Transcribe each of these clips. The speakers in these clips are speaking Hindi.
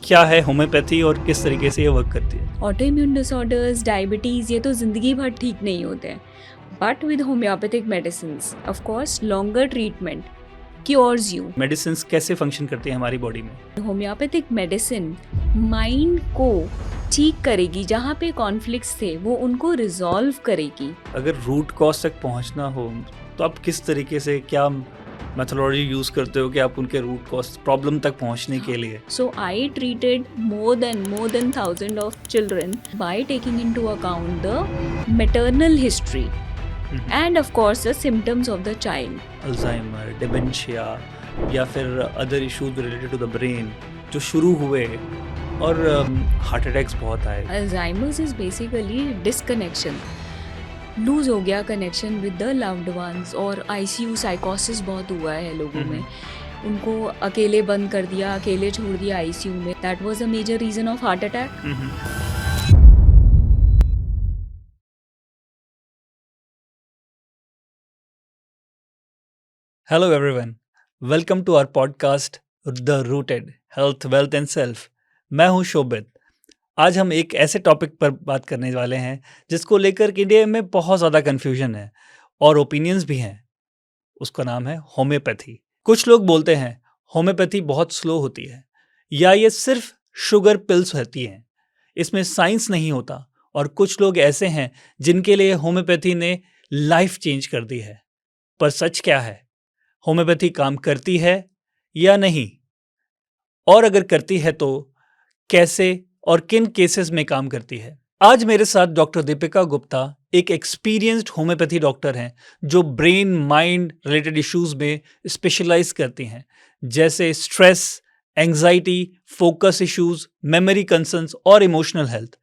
क्या है होम्योपैथी और किस तरीके से ये वर्क करती है? ऑटो इम्यून डिसऑर्डर्स, डायबिटीज़ ये तो ज़िंदगी भर ठीक नहीं होते हैं, but with homeopathic medicine of course longer treatment cures you. Medicines कैसे फंक्शन करती है हमारी बॉडी में? होम्योपैथिक मेडिसिन माइंड को ठीक करेगी, जहाँ पे कॉन्फ्लिक्ट्स थे वो उनको रिजॉल्व करेगी। अगर रूट कॉज तक पहुंचना हो तो आप किस तरीके से, क्या मेथोडोलॉजी यूज करते हो कि आप उनके रूट कॉज प्रॉब्लम तक पहुंचने के लिए? So I treated more than 1,000 of children by taking into account the maternal history and of course the symptoms of the child. Alzheimer, dementia या फिर other issues related to the brain जो शुरू हुए और हार्ट अटैक्स बहुत आए। Alzheimer's is basically disconnection. Loose हो गया connection with the loved ones, और ICU साइकोसिस बहुत हुआ है लोगों में। उनको अकेले बंद कर दिया, अकेले छोड़ दिया ICU में। That was a major reason of heart attack. Hello everyone, welcome to our podcast the rooted health wealth and self. मैं हूं शोभित। आज हम एक ऐसे टॉपिक पर बात करने वाले हैं जिसको लेकर के इंडिया में बहुत ज़्यादा कन्फ्यूजन है और ओपिनियंस भी हैं। उसका नाम है होम्योपैथी। कुछ लोग बोलते हैं होम्योपैथी बहुत स्लो होती है या ये सिर्फ शुगर पिल्स होती हैं, इसमें साइंस नहीं होता। और कुछ लोग ऐसे हैं जिनके लिए होम्योपैथी ने लाइफ चेंज कर दी है। पर सच क्या है? होम्योपैथी काम करती है या नहीं? और अगर करती है तो कैसे और किन केसेस में काम करती है? आज मेरे साथ डॉक्टर दीपिका गुप्ता एक एक्सपीरियंस्ड होम्योपैथी डॉक्टर हैं जो ब्रेन माइंड रिलेटेड इश्यूज में स्पेशलाइज करती हैं, जैसे stress, anxiety, focus issues, memory concerns और इमोशनल हेल्थ।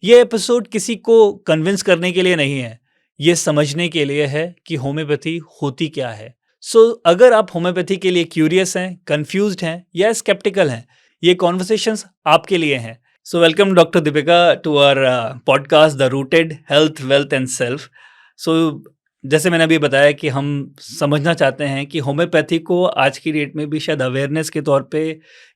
ये एपिसोड किसी को कन्विंस करने के लिए नहीं है, ये समझने के लिए है कि होम्योपैथी होती क्या है। अगर आप होम्योपैथी के लिए क्यूरियस हैं, कंफ्यूज्ड हैं या स्केप्टिकल हैं, ये कॉन्वर्सेशंस आपके लिए हैं। So welcome Dr. Deepika to our podcast The Rooted Health, Wealth and Self. So जैसे मैंने अभी बताया कि हम समझना चाहते हैं कि होम्योपैथी को आज की डेट में भी शायद अवेयरनेस के तौर पे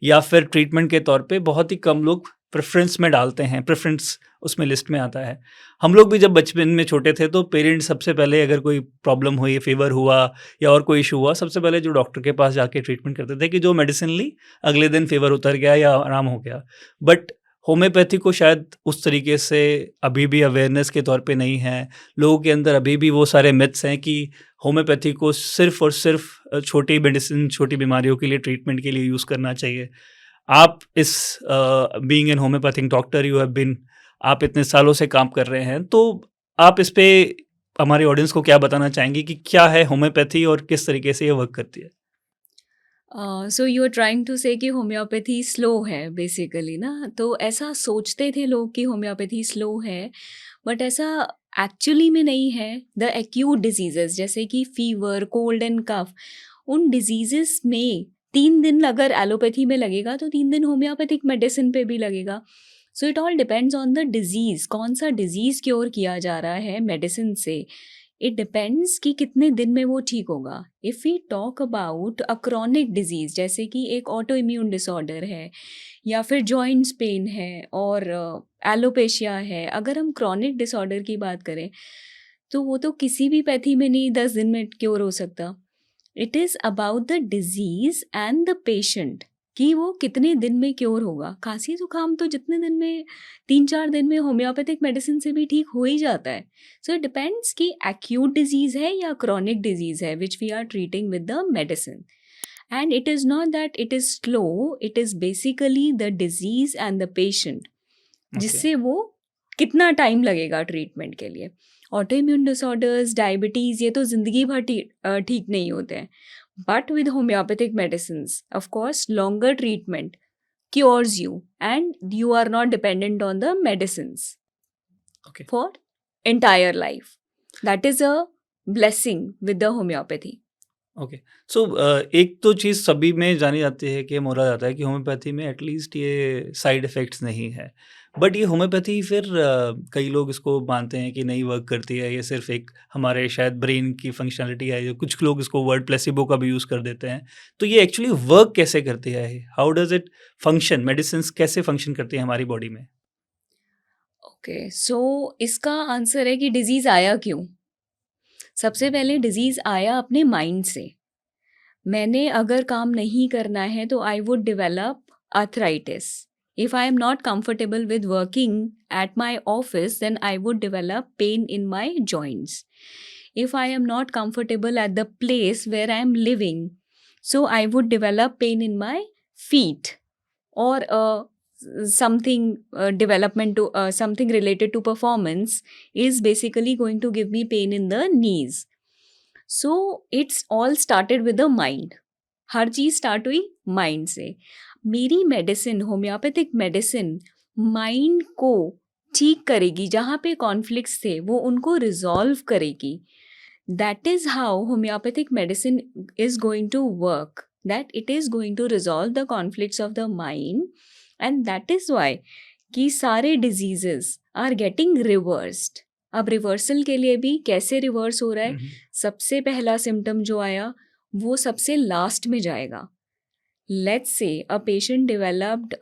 या फिर ट्रीटमेंट के तौर पे बहुत ही कम लोग प्रेफरेंस में डालते हैं, प्रेफरेंस उसमें लिस्ट में आता है। हम लोग भी जब बचपन में छोटे थे तो पेरेंट्स सबसे पहले अगर कोई प्रॉब्लम हुई, फीवर हुआ या और कोई इशू हुआ, सबसे पहले जो डॉक्टर के पास जाके ट्रीटमेंट करते थे कि जो मेडिसिन ली अगले दिन फीवर उतर गया या आराम हो गया। बट होम्योपैथी को शायद उस तरीके से अभी भी अवेयरनेस के तौर पे नहीं है। लोगों के अंदर अभी भी वो सारे मिथ्स हैं कि होम्योपैथी को सिर्फ और सिर्फ छोटी मेडिसिन, छोटी बीमारियों के लिए, ट्रीटमेंट के लिए यूज़ करना चाहिए। आप इस being an homeopathic doctor, you have been, आप इतने सालों से काम कर रहे हैं, तो आप इस पे हमारे ऑडियंस को क्या बताना चाहेंगे कि क्या है होम्योपैथी और किस तरीके से ये वर्क करती है? So you are trying to say कि होम्योपैथी स्लो है बेसिकली ना, तो ऐसा सोचते थे लोग कि होम्योपैथी स्लो है, बट ऐसा एक्चुअली में नहीं है। द एक्यूट डिजीजेस जैसे कि फीवर, कोल्ड एंड कफ, उन डिजीजेस में 3 दिन अगर एलोपैथी में लगेगा तो 3 दिन होम्योपैथिक मेडिसिन पे भी लगेगा। So it all depends on the disease, कौन सा डिजीज़ क्योर किया जा रहा है मेडिसिन से। इट डिपेंड्स कि कितने दिन में वो ठीक होगा। If we talk about a chronic disease जैसे कि एक ऑटो इम्यून डिसऑर्डर है या फिर जॉइंट्स पेन है और एलोपेशिया है, अगर हम क्रॉनिक डिसऑर्डर की बात करें तो वो तो किसी भी पैथी में नहीं 10 दिन में क्योर हो सकता। It is about the disease and the patient कि वो कितने दिन में क्योर होगा। खांसी जुकाम तो जितने दिन में, 3-4 दिन में होम्योपैथिक मेडिसिन से भी ठीक हो ही जाता है। सो इट डिपेंड्स कि एक्यूट डिजीज़ है या क्रॉनिक डिजीज़ है which we are treating with the medicine. And it is not that it is slow, it is basically the disease and the patient, जिससे वो कितना टाइम लगेगा ट्रीटमेंट के लिए। ऑटो इम्यून डिसऑर्डर्स, डायबिटीज़ ये तो ज़िंदगी भर ठीक नहीं होते हैं, but with homeopathic medicine of course longer treatment cures you and you are not dependent on the medicines Okay. for entire life. That is a blessing with the homeopathy. Okay. So एक तो चीज़ सभी में जानी जाती है कि बोला जाता है कि होम्योपैथी में एटलीस्ट ये साइड इफ़ेक्ट्स नहीं है। बट ये होम्योपैथी फिर कई लोग इसको मानते हैं कि नहीं वर्क करती है, ये सिर्फ़ एक हमारे शायद ब्रेन की फंक्शनैलिटी है, या कुछ लोग इसको वर्ड प्लेसिबो का भी यूज़ कर देते हैं। तो ये एक्चुअली वर्क कैसे करती है? How does it function? Medicines कैसे फंक्शन करती है हमारी बॉडी में? ओके, सो इसका आंसर है कि डिज़ीज़ आया क्यों? सबसे पहले डिज़ीज़ आया अपने माइंड से। मैंने अगर काम नहीं करना है तो I would develop arthritis. If I am not comfortable with working at my office, then I would develop pain in my joints. If I am not comfortable at the place where I am living, so I would develop pain in my feet, or something development to something related to performance is basically going to give me pain in the knees. So it's all started with the mind. Her cheese start हुई माइंड से। मेरी मेडिसिन, होम्योपैथिक मेडिसिन, माइंड को ठीक करेगी। जहाँ पे कॉन्फ्लिक्ट्स थे वो उनको रिजॉल्व करेगी। That is how homeopathic medicine is going to work, that it is going to resolve the conflicts of the mind. And that is why कि सारे डिजीजेस आर गेटिंग रिवर्स्ड। अब रिवर्सल के लिए भी कैसे रिवर्स हो रहा है? सबसे पहला सिम्टम जो आया वो सबसे लास्ट में जाएगा। Let's say a patient developed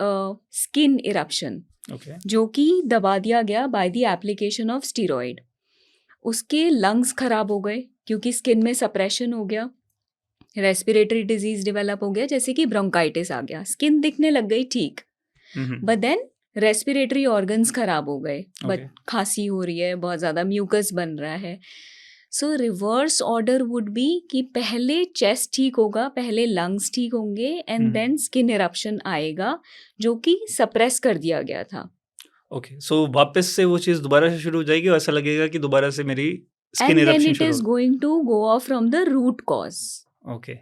skin eruption, okay. जो कि दबा दिया गया by the application of steroid. उसके लंग्स खराब हो गए क्योंकि स्किन में सप्रेशन हो गया। रेस्पिरेटरी डिजीज डेवलप हो गया, जैसे कि ब्रोंकाइटिस आ गया। स्किन दिखने लग गई ठीक, बट देन रेस्पिरेटरी ऑर्गन्स खराब हो गए। But okay. खांसी हो रही है, बहुत ज़्यादा म्यूकस बन रहा है। सो रिवर्स ऑर्डर वुड बी कि पहले चेस्ट ठीक होगा, पहले लंग्स ठीक होंगे, एंड देन स्किन इरप्शन आएगा, जो कि सप्रेस कर दिया गया था। ओके, सो वापस से वो चीज़ दोबारा से शुरू हो जाएगी और ऐसा लगेगा कि दोबारा से मेरी skin and then eruption it शुरू इज हो। Going to go off from the root cause. Okay.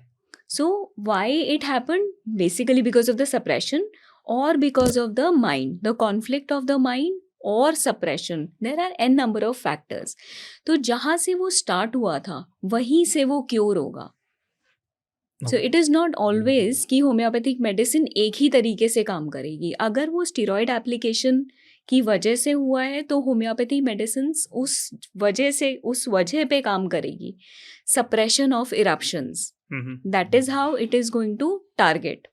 So why it happened? Basically because of the suppression, or because of the mind, the conflict of the mind or suppression. There are n number of factors. तो जहाँ से वो start हुआ था वहीं से वो क्योर होगा। So it is not always कि होम्योपैथिक मेडिसिन एक ही तरीके से काम करेगी। अगर वो स्टीरॉयड एप्लीकेशन की वजह से हुआ है तो होम्योपैथी मेडिसिन उस वजह पे काम करेगी। Suppression of eruptions, that is how it is going to target.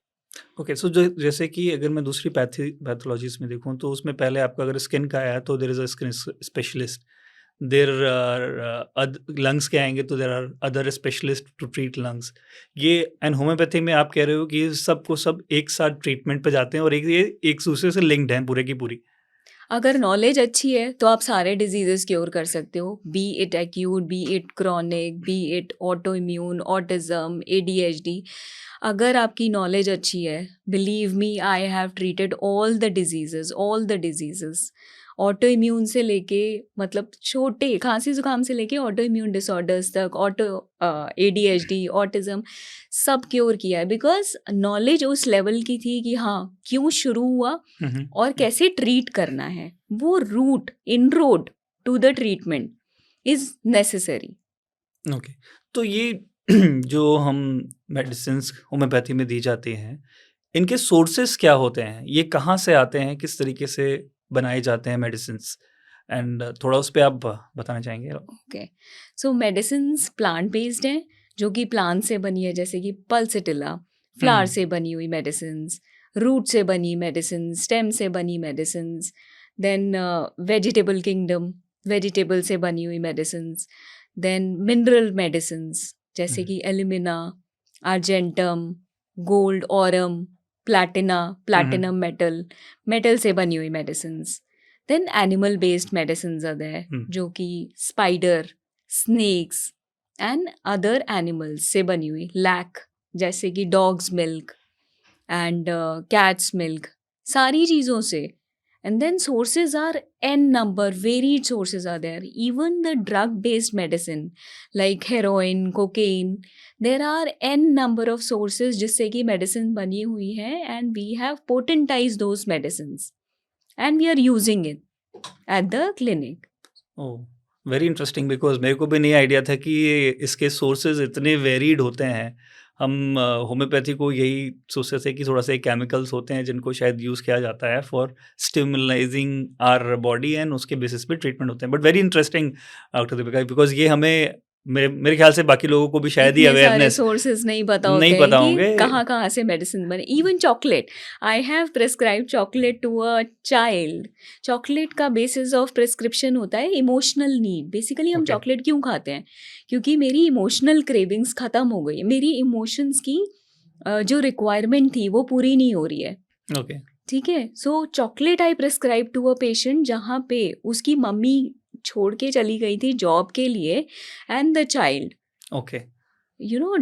Okay, so जैसे कि अगर मैं दूसरी पैथोलॉजीज में देखूं तो उसमें पहले आपका अगर स्किन का आया तो there is a skin specialist, there are lungs के आएंगे तो there are other specialist to treat lungs. ये एंड होम्योपैथी में आप कह रहे हो कि सबको सब एक साथ ट्रीटमेंट पे जाते हैं और ये एक दूसरे से लिंक्ड हैं पूरे की पूरी। अगर नॉलेज अच्छी है तो आप सारे डिजीजेस क्योर कर सकते हो, B it acute, B it chronic, B it auto immune, autism, ADHD। अगर आपकी नॉलेज अच्छी है, believe me, I have treated all the diseases. Auto immune से लेके, मतलब छोटे खांसी जुकाम से लेके ऑटो इम्यून डिसऑर्डर्स तक, ADHD, ऑटिज्म, सब क्योर किया है। बिकॉज नॉलेज उस लेवल की थी कि हाँ क्यों शुरू हुआ और कैसे ट्रीट करना है। वो root, inroad to the treatment is necessary. Okay, तो ये जो हम मेडिसिन्स होम्योपैथी में दी जाती हैं, इनके सोर्सेस क्या होते हैं? ये कहाँ से आते हैं? किस तरीके से बनाए जाते हैं मेडिसिन्स? एंड थोड़ा उस पे आप बताना चाहेंगे? ओके, सो मेडिसिन्स प्लांट बेस्ड हैं, जो कि प्लांट से बनी है, जैसे कि पल्सेटिला, फ्लावर से बनी हुई मेडिसिन्स, रूट से बनी मेडिसिन, स्टेम से बनी medicines, then vegetable kingdom, vegetable से बनी हुई मेडिसिन्स, देन मिनरल मेडिसिन्स जैसे कि alumina, argentum, gold, aurum, platinum metal, metal से बनी हुई medicines. Then animal based medicines are there, जो कि spider, snakes and other animals से बनी हुई, लैक जैसे कि dog's milk and cat's milk, सारी चीज़ों से। And then sources are n number, varied sources are there. Even the drug based medicine like heroin, cocaine, there are n number of sources जिससे कि medicine बनी हुई है, and we have potentized those medicines and we are using it at the clinic. Oh! Very interesting, because मेरे को भी नहीं आइडिया था कि ये इसके सोर्सेज़ इतने वेरिड होते हैं। हम होम्योपैथी को यही सोचते थे कि थोड़ा-सा केमिकल्स होते हैं जिनको शायद यूज़ किया जाता है फॉर स्टिमुलाइज़िंग आवर बॉडी एंड उसके बेसिस पे ट्रीटमेंट होते हैं। But very interesting doctor Deepika, because ये हमें मेरे मेरे ख्याल से बाकी लोगों को भी शायद ही इतने सारे अवेयरनेस सोर्सेज नहीं पता नहीं होते हैं पता कि होंगे। कहाँ-कहाँ से मेडिसिन बने। Even chocolate, I have prescribed chocolate to a child. Chocolate का बेसिस ऑफ प्रिस्क्रिप्शन होता है इमोशनल नीड। बेसिकली हम ओके, चॉकलेट क्यों खाते हैं? क्योंकि मेरी इमोशनल क्रेविंग्स खत्म हो गई। मेरी इमोशंस की जो रिक्वायरमेंट थी वो पूरी नहीं हो रही है। ओके, ठीक है, so chocolate I prescribe to a patient जहाँ पे उसकी मम्मी छोड़ के चली गई थी जॉब के लिए, and the child okay,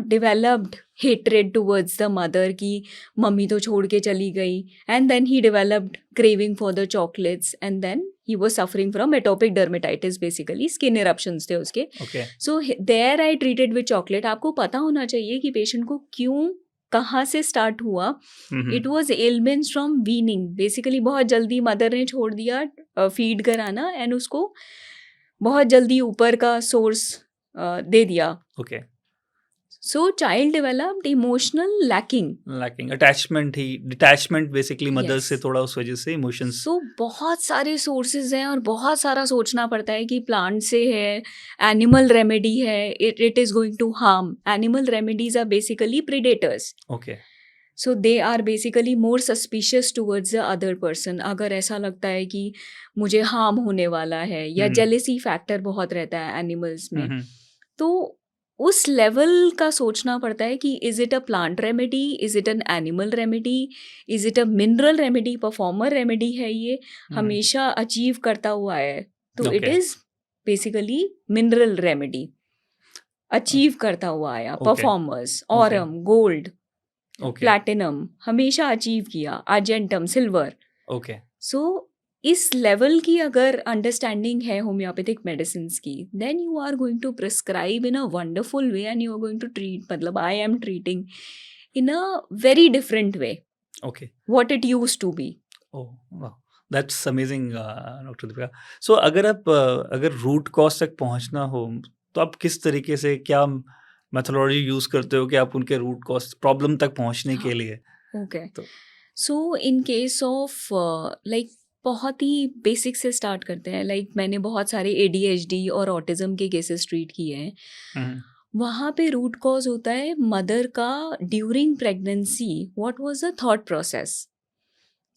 developed hatred towards the mother कि मम्मी तो छोड़ के चली गई, and then he developed craving for the chocolates, and then he was suffering from atopic dermatitis, basically skin eruptions थे उसके. Okay. So there I treated with chocolate. आपको पता होना चाहिए कि पेशेंट को क्यों, कहाँ से स्टार्ट हुआ. Hmm, hmm. It was elements from weaning, basically बहुत जल्दी मदर ने छोड़ दिया फीड कराना, एंड उसको बहुत जल्दी ऊपर का सोर्स दे दिया. Okay, So child developed emotional lacking. Lacking attachment ही डिटैचमेंट बेसिकली मदर Yes. से थोड़ा उस वजह से इमोशंस। So बहुत सारे सोर्सेज हैं और बहुत सारा सोचना पड़ता है कि प्लांट से है, एनिमल रेमेडी है, it is going to harm. Animal remedies are basically predators. Okay, so they are basically more suspicious towards the other person. अगर ऐसा लगता है कि मुझे हार्म होने वाला है, या हम्म, जेलेसी फैक्टर बहुत रहता है एनिमल्स में, हम्म, तो उस लेवल का सोचना पड़ता है कि is it a plant remedy, is it an animal remedy, is it a mineral remedy, performer remedy है ये, हमेशा अचीव करता हुआ है, तो it okay, is basically mineral remedy. Achieve करता हुआ आया, okay, performers, okay, aurum, gold, okay, platinum, हमेशा अचीव किया, अर्जेंटम, सिल्वर. ओके, सो इस लेवल की अगर अंडरस्टैंडिंग है होम्योपैथिक मेडिसिन की, then you are going to prescribe in a wonderful way, and you are going to treat, मतलब I am treating in a very different way okay. What it used to be. Oh वाह, that's amazing doctor Deepika. So अगर आप अगर रूट कॉज तक पहुंचना हो, तो आप किस तरीके से क्या मेथोडोलॉजी यूज करते हो कि आप उनके रूट कॉज प्रॉब्लम तक पहुंचने के लिए? ओके, तो सो इन केस ऑफ लाइक बहुत ही बेसिक से स्टार्ट करते हैं. लाइक मैंने बहुत सारे ADHD और ऑटिज्म के केसेस ट्रीट किए हैं. हम्म, वहाँ पे रूट कॉज होता है मदर का during pregnancy, what was the thought process.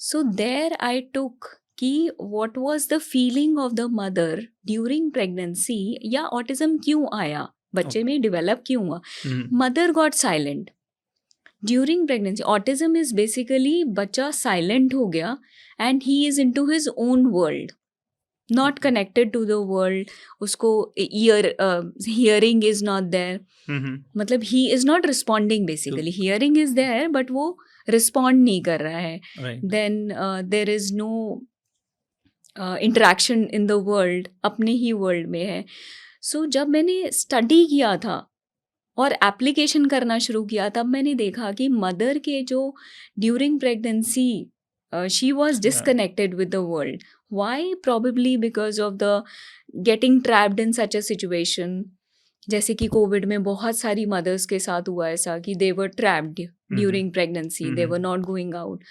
So there I took कि what was the feeling of the mother during pregnancy, या ऑटिज्म क्यों आया, बच्चे में डेवलप क्यों हुआ. Hmm, mother got silent during pregnancy. Autism is basically बच्चा साइलेंट हो गया, and he is into his own world, not connected to the world. उसको hearing is not there, hmm, मतलब he is not responding. Basically hearing is there but वो रिस्पॉन्ड नहीं कर रहा है. Right, then there is no interaction in the world, अपने ही वर्ल्ड में है. सो जब मैंने स्टडी किया था और एप्लीकेशन करना शुरू किया, तब मैंने देखा कि मदर के जो during pregnancy she was disconnected with the world. Why? Probably because of the getting trapped in such a situation. जैसे कि कोविड में बहुत सारी मदर्स के साथ हुआ ऐसा कि they were trapped during pregnancy, they were not going out.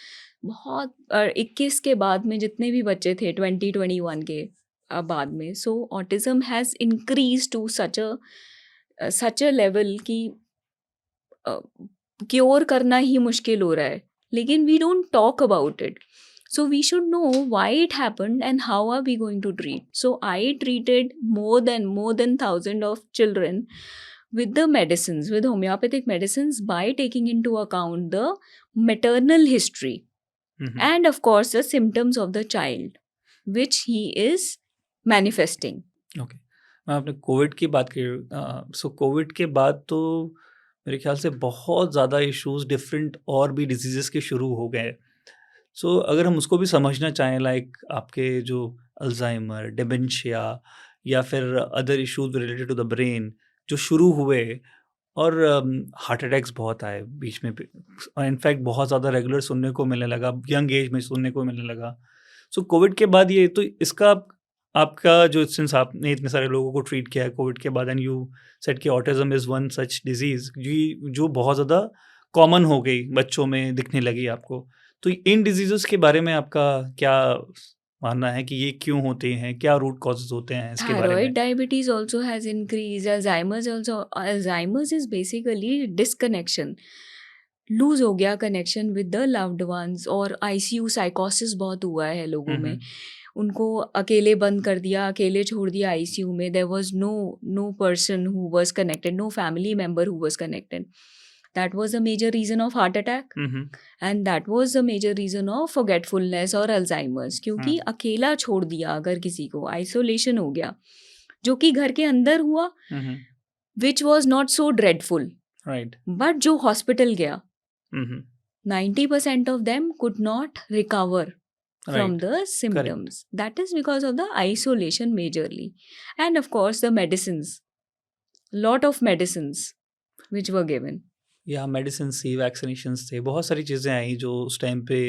बहुत 21 के बाद में जितने भी बच्चे थे 2021 के बाद में, so autism has increase to such a level कि क्योर करना ही मुश्किल हो रहा है, लेकिन we don't talk about it. So we should know why it happened and how are we going to treat. So I treated more than 1,000 of children with the medicines, with homeopathic medicines, by taking into account the maternal history and of course the symptoms of the child which he is manifesting. Okay. मैं आपने कोविड की बात की, सो कोविड के बाद तो मेरे ख्याल से बहुत ज़्यादा इश्यूज डिफरेंट और भी डिजीज़ेस के शुरू हो गए। सो अगर हम उसको भी समझना चाहें, लाइक आपके जो अल्जाइमर, डिमेंशिया या फिर other issues related to the brain जो शुरू हुए, और हार्ट अटैक्स बहुत आए बीच में भी, और इनफैक्ट बहुत ज़्यादा रेगुलर सुनने को मिलने लगा, यंग एज में सुनने को मिलने लगा। सो कोविड के बाद ये तो इसका आपका जो सिंस आपने इतने सारे लोगों को ट्रीट किया है कोविड के बाद एंड यू सेड कि autism is one such disease जो बहुत ज़्यादा कॉमन हो गई, बच्चों में दिखने लगी आपको। तो इन डिज़ीज़ेज़ के बारे में आपका क्या मानना है कि ये क्यों होते हैं? क्या रूट कॉज़ेज़ होते हैं इसके बारे में? Thyroid diabetes also has increased. Alzheimer's is basically disconnection. Loose हो गया connection with the loved ones, और आईसीयू साइकोसिस बहुत हुआ है लोगों हुँ, में। हुँ। उनको अकेले बंद कर दिया, अकेले छोड़ दिया आईसीयू में। There was no person who was connected, no family member who was connected. That was a major reason of heart attack, hmm, hmm. And that was the major reason of forgetfulness और अल्जाइमर्स, क्योंकि हुँ, अकेला छोड़ दिया अगर किसी को, आइसोलेशन हो गया, जो कि घर के अंदर हुआ, hmm, hmm. Which was not so dreadful. Right. But जो हॉस्पिटल गया, hmm, hmm. 90% of them could not recover from right, the correct. symptoms. That is because of the isolation majorly. And of course, the medicines, lot of medicines which were given. या मेडिसिन्स थी, वैक्सीनेशंस थे, बहुत सारी चीज़ें आई जो उस टाइम पे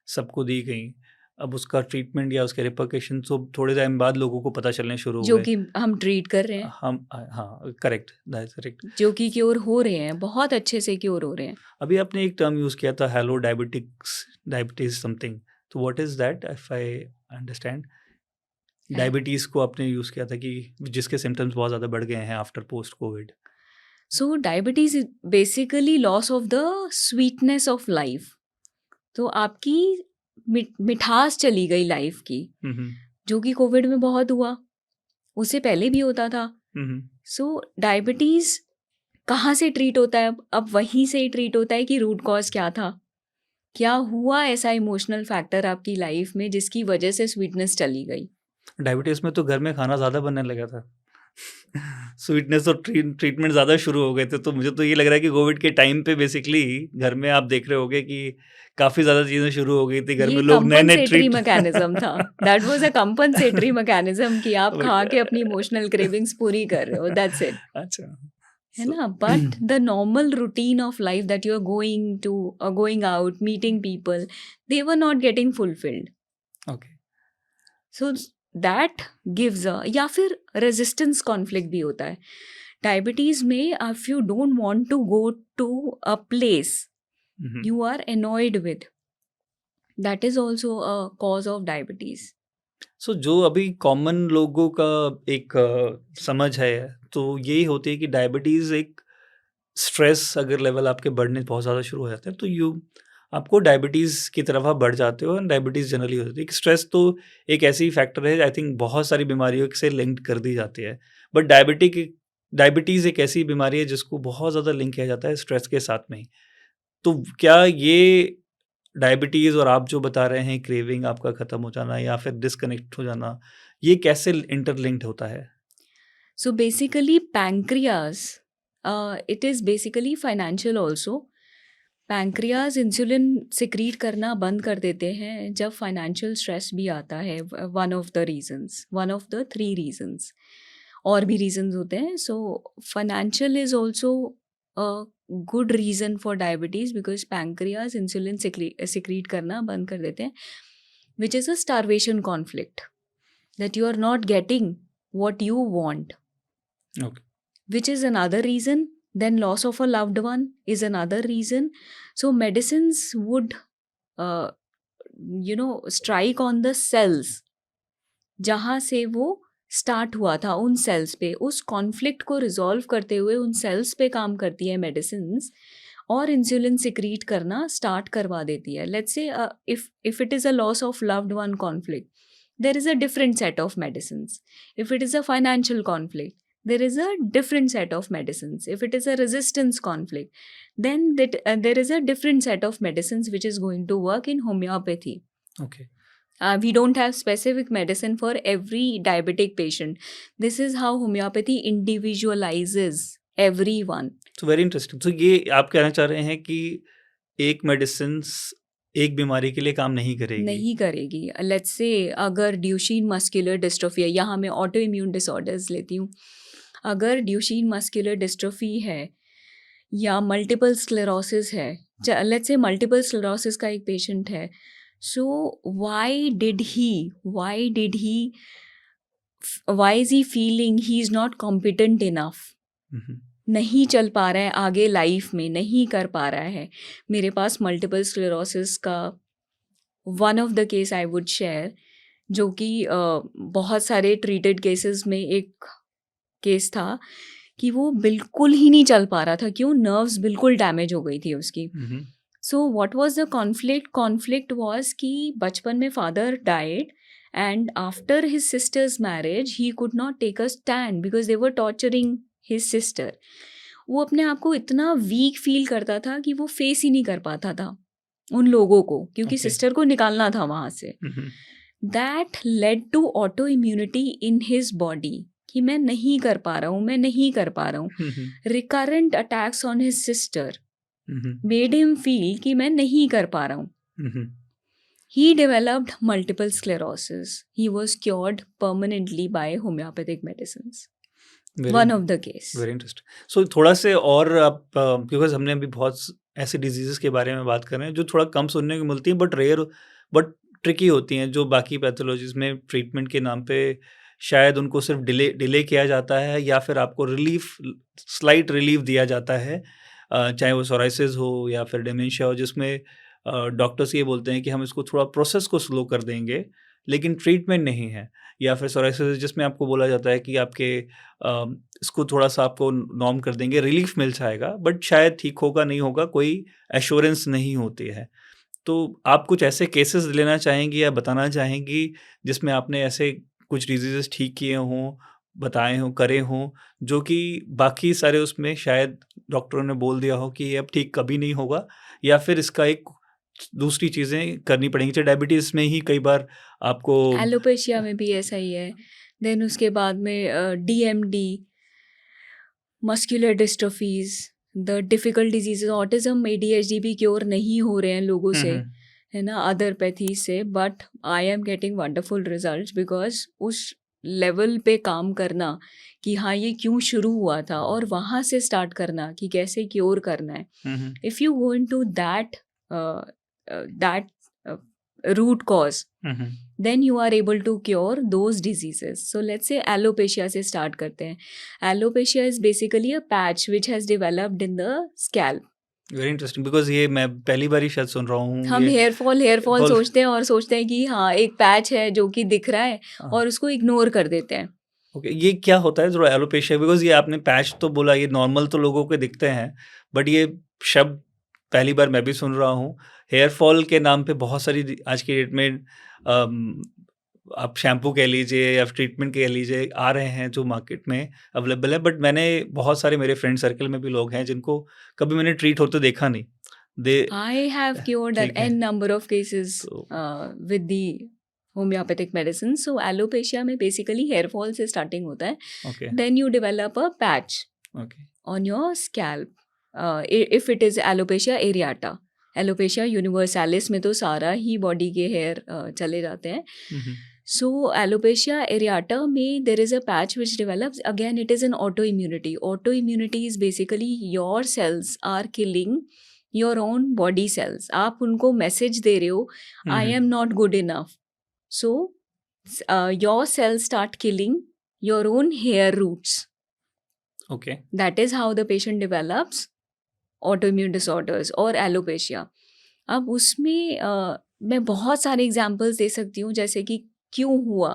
सबको दी गईं। अब उसका ट्रीटमेंट या उसके रिपरकशंस तो थोड़े टाइम बाद लोगों को पता चलने शुरू हो जो गए। कि हम ट्रीट कर रहे हैं, हाँ, करेक्ट, दैट्स करेक्ट। जो कि क्योर हो रहे हैं, बहुत अच्छे से क्योर हो रहे हैं। अभी आपने एक टर्म यूज़ किया था हेलो डायबिटीज़ समथिंग, तो what is that if I understand? है। डायबिटीज़ को आपने यूज़ किया था कि जिसके सिम्पटम्स बहुत ज़्यादा बढ़ गए हैं after post Covid. So diabetes is basically loss of the sweetness of life. तो आपकी मिठास चली गई लाइफ की, हुँ, हुँ। जो कि कोविड में बहुत हुआ, उससे पहले भी होता था। हुँ, हुँ। सो डायबिटीज़ कहाँ से ट्रीट होता है? अब वहीं से ही ट्रीट होता है कि रूट कॉज़ क्या था? क्या हुआ ऐसा इमोशनल फैक्टर आपकी लाइफ में जिसकी वजह से स्वीटनेस चली गई? डायबिटीज़ में तो घर में खाना ज़्यादा बनने लगा था। स्वीटनेस और ट्रीटमेंट ज़्यादा शुरू हो गए थे, तो मुझे तो ये लग रहा है कि कोविड के टाइम पे बेसिकली घर में आप देख रहे होंगे कि काफ़ी ज़्यादा चीज़ें शुरू हो गई थी, घर में ये लोग नए-नए कंपनसेटरी ट्रीट मैकेनिज़्म था। That was a compensatory mechanism कि आप खा के अपनी बट इमोशनल क्रेविंग्स पूरी कर रहे हो, दैट्स इट। अच्छा, है सो ना? But the normal routine of life that you are going out, meeting people, they were not getting fulfilled. Okay, so that gives a, या फिर रेजिस्टेंस कॉन्फ्लिक्ट भी होता है डायबिटीज में। If you don't want to go to a place hmm, hmm. You are annoyed with, that is also a cause of diabetes. So जो अभी कॉमन लोगों का एक समझ है, तो यही होती है कि डायबिटीज़ एक स्ट्रेस अगर लेवल आपके बढ़ने बहुत ज़्यादा शुरू हो जाते हैं, तो आपको डायबिटीज़ की तरफ आप बढ़ जाते हो, और डायबिटीज़ जनरली हो जाती है। स्ट्रेस तो एक ऐसी फैक्टर है, आई थिंक बहुत सारी बीमारियों से लिंक्ड कर दी जाती है। बट डायबिटीज़ एक ऐसी बीमारी है जिसको बहुत ज़्यादा लिंक किया जाता है स्ट्रेस के साथ में ही। तो क्या ये डायबिटीज़ और आप जो बता रहे हैं क्रेविंग आपका ख़त्म हो जाना या फिर डिस्कनेक्ट हो जाना, ये कैसे इंटरलिंक्ड होता है? So basically pancreas, it is basically financial also. Pancreas insulin secrete करना बंद कर देते हैं जब फाइनेंशियल स्ट्रेस भी आता है। One of the reasons, one of the 3 reasons, और भी रीजंस होते हैं। So financial is also a good reason for diabetes, because pancreas insulin secrete करना बंद कर देते हैं, which is a starvation conflict, that you are not getting what you want, okay, which is another reason. Then loss of a loved one is another reason. So medicines would uh, strike on the cells जहाँ से वो स्टार्ट हुआ था, उन सेल्स पे, उस कॉन्फ्लिक्ट को रिजॉल्व करते हुए उन सेल्स पे काम करती है मेडिसिन्स, और इंसुलिन सिक्रीट करना स्टार्ट करवा देती है। Let's say if it is a loss of loved one conflict, there is a different set of medicines. If it is a financial conflict, there is a different set of medicines. If it is a resistance conflict, then there is a different set of medicines which is going to work in homeopathy. Okay. We don't have specific medicine for every diabetic patient. This is how homeopathy individualizes everyone. तो वेरी इंटरेस्टिंग। तो ये आप कहना चाह रहे हैं कि एक मेडिसिन्स एक बीमारी के लिए काम नहीं करेगी? नहीं करेगी। लेट्स से अगर ड्यूशीन मस्कुलर डिस्ट्रोफी है, यहाँ मैं ऑटो इम्यून डिसऑर्डर्स लेती हूँ। अगर ड्यूशीन मस्कुलर डिस्ट्रोफी है या मल्टीपल स्क्लेरोसिस है, लेट्स से मल्टीपल स्क्लेरोसिस का एक पेशेंट है, so why did he why is he feeling he is not competent enough, नहीं चल पा रहा है आगे लाइफ में, नहीं कर पा रहा है. मेरे पास मल्टीपल स्क्लेरोसिस का one of the case I would share, जो कि बहुत सारे ट्रीटेड केसेस में एक केस था कि वो बिल्कुल ही नहीं चल पा रहा था. क्यों? नर्व्स बिल्कुल डैमेज हो गई थी उसकी. So what was the conflict was कि बचपन में father died and after his sister's marriage he could not take a stand because they were torturing his sister. वो अपने आप को इतना वीक फील करता था कि वो फेस ही नहीं कर पाता था उन लोगों को, क्योंकि Okay. सिस्टर को निकालना था वहाँ से. That led to autoimmunity in his body कि मैं नहीं कर पा रहा हूँ, मैं नहीं कर पा रहा हूँ. Recurrent attacks on his sister made him feel कि मैं नहीं कर पा रहा हूँ. He developed multiple sclerosis. He was cured permanently by homeopathic medicines. One of the case. Very interesting. So थोड़ा से और आप, बिकॉज हमने अभी बहुत ऐसे डिजीजेस के बारे में बात कर रहे हैं जो थोड़ा कम सुनने को मिलती हैं बट रेयर बट ट्रिकी होती हैं, जो बाकी पैथोलॉजीज में ट्रीटमेंट के नाम पे शायद उनको सिर्फ डिले किया जाता है या फिर आपको स्लाइट रिलीफ दिया जाता है, चाहे वो सोराइसिस हो या फिर डिमेंशिया हो, जिसमें डॉक्टर्स ये बोलते हैं कि हम इसको थोड़ा प्रोसेस को स्लो कर देंगे लेकिन ट्रीटमेंट नहीं है. या फिर सोराइसिस जिसमें आपको बोला जाता है कि आपके इसको थोड़ा सा आपको नॉर्म कर देंगे, रिलीफ मिल जाएगा बट शायद ठीक होगा नहीं होगा, कोई एश्योरेंस नहीं होती है. तो आप कुछ ऐसे केसेस लेना चाहेंगी या बताना चाहेंगी जिसमें आपने ऐसे कुछ डिजीजेस ठीक किए हों, बताए हों, करे हों, जो कि बाकी सारे उसमें शायद डॉक्टरों ने बोल दिया हो कि ये अब ठीक कभी नहीं होगा, या फिर इसका एक दूसरी चीज़ें करनी पड़ेंगी, चाहे डायबिटीज़ में ही कई बार आपको. एलोपेशिया में भी ऐसा ही है. देन उसके बाद में DMD, muscular dystrophies, the difficult diseases, autism, ADHD भी क्योर नहीं हो रहे हैं लोगों से, है ना, अदर पैथी से. But I am getting wonderful results because उस लेवल पे काम करना कि हाँ ये क्यों शुरू हुआ था और वहाँ से स्टार्ट करना कि कैसे क्योर करना है. If you go into that root cause, then you are able to cure those diseases. So let's say alopecia से start करते हैं. Alopecia is basically a patch which has developed in the scalp. Very interesting, because ये मैं पहली बार ही शायद सुन रहा हूँ. हम ये हेयर फॉल सोचते हैं और सोचते हैं कि हाँ एक पैच है जो कि दिख रहा है और उसको इग्नोर कर देते हैं. ओके, ये क्या होता है थोड़ा एलोपेशिया, बिकॉज ये आपने पैच तो बोला, ये नॉर्मल तो लोगों के दिखते हैं बट ये शब्द पहली बार मैं भी सुन रहा हूँ. हेयर फॉल के नाम पे बहुत सारी आज की डेट में आप शैम्पू कह लीजिए या ट्रीटमेंट कह लीजिए आ रहे हैं जो मार्केट में अवेलेबल है, बट मैंने बहुत सारे मेरे फ्रेंड सर्कल में भी लोग हैं जिनको कभी मैंने ट्रीट होते देखा नहीं. I have cured an ठीक है. n number of cases तो with the homeopathic medicine. So alopecia में basically hair fall से starting होता है. Okay Then you develop a patch okay on your scalp. If it is alopecia areata, alopecia universalis में तो सारा ही बॉडी के हेयर चले जाते हैं. So alopecia areata में there is a patch which develops. Again, it is an autoimmunity. Autoimmunity is basically your cells are killing your own body cells. आप उनको मैसेज दे रहे हो I am not good enough. So your cells start killing your own hair roots. Okay That is how the patient develops autoimmune disorders or alopecia. अब उसमें मैं बहुत सारे एग्जाम्पल्स दे सकती हूँ जैसे कि क्यों हुआ.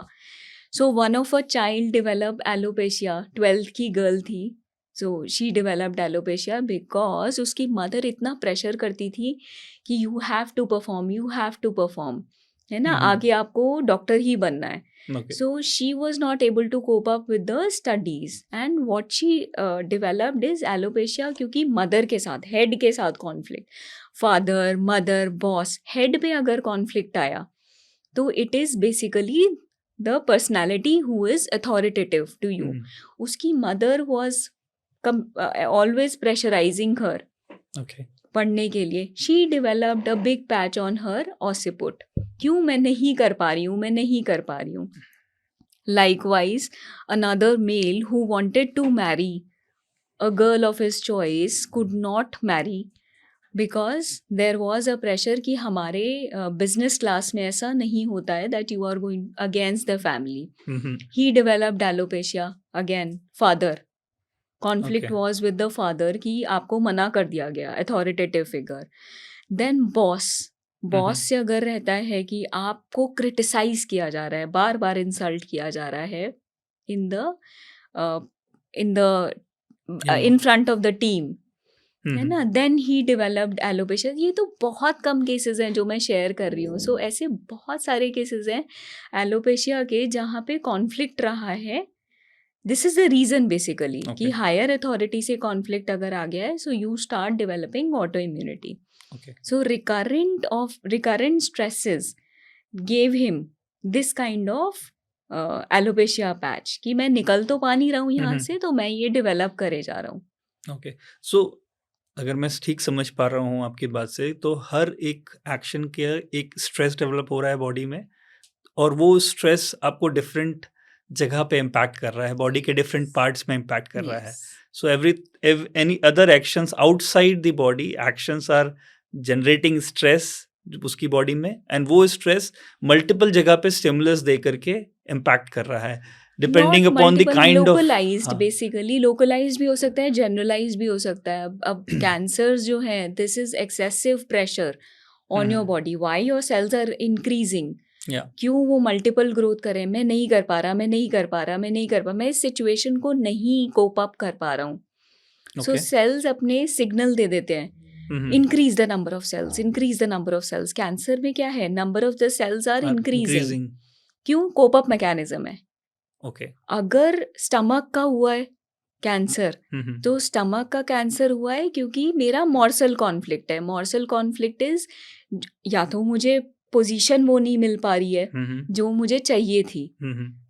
So one of a child develop alopecia, 12th की गर्ल थी. So she developed alopecia because उसकी मदर इतना प्रेशर करती थी कि यू हैव टू परफॉर्म, है ना, आगे आपको डॉक्टर ही बनना है. Okay So she was not able to cope up with the studies and what she developed is alopecia क्योंकि मदर के साथ, हेड के साथ conflict, father mother boss, head पे अगर कॉन्फ्लिक्ट आया तो it is basically the personality who is authoritative to you. उसकी mother was always pressurising her okay पढ़ने के लिए. She developed a big patch on her occiput. क्यों? मैं नहीं कर पा रही हूँ. Likewise, another male who wanted to marry a girl of his choice could not marry because there was a pressure कि हमारे बिजनेस क्लास में ऐसा नहीं होता है that you are going against the family. He developed alopecia again. Father, conflict Okay. Was with the father कि आपको मना कर दिया गया, authoritative figure. Then boss, boss से अगर रहता है कि आपको क्रिटिसाइज किया जा रहा है, बार बार इंसल्ट किया जा रहा है in the in the in front of the team, है ना, देन ही डेवलप्ड एलोपेशिया. ये तो बहुत कम केसेस हैं जो मैं शेयर कर रही हूँ. सो ऐसे बहुत सारे केसेस हैं एलोपेशिया के जहाँ पे कॉन्फ्लिक्ट रहा है. This is the reason basically कि Okay. हायर अथॉरिटी से कॉन्फ्लिक्ट अगर आ गया है, so you start developing autoimmunity. Okay. So recurrent stresses gave him this kind of alopecia patch कि मैं निकल तो पा नहीं रहा हूँ यहाँ से, तो मैं ये डेवलप करे जा रहा हूँ. ओके. सो अगर मैं ठीक समझ पा रहा हूँ आपकी बात से, तो हर एक एक्शन के एक स्ट्रेस डेवलप हो रहा है बॉडी में, और वो स्ट्रेस आपको डिफरेंट जगह पे इम्पैक्ट कर रहा है, बॉडी के डिफरेंट पार्ट्स में इम्पैक्ट कर रहा है. Yes. So any other actions outside the body actions are generating stress उसकी बॉडी में, एंड वो स्ट्रेस मल्टीपल जगह पे स्टिमुलस दे करके इम्पैक्ट कर रहा है, depending Not upon the multiple, kind of. localized basically. Localized भी हो सकता है, generalized भी हो सकता है. अब cancers जो हैं, this is excessive pressure on your body. Why your cells are increasing? क्यों वो मल्टीपल ग्रोथ करें? मैं नहीं कर पा रहा, मैं नहीं कर पा रहा, मैं नहीं कर पा, मैं इस सिचुएशन को नहीं कोप अप कर पा रहा हूँ. सो सेल्स अपने सिग्नल दे देते हैं, increase the number of cells, increase the number of cells. Cancer में क्या है, number of the cells are increasing. क्यों? कोप अप मैकेनिज्म है. ओके. अगर स्टमक का हुआ है कैंसर, तो स्टमक का कैंसर हुआ है क्योंकि मेरा मॉर्सल कॉन्फ्लिक्ट है. मॉर्सल कॉन्फ्लिक्ट इज या तो मुझे पोजीशन वो नहीं मिल पा रही है जो मुझे चाहिए थी.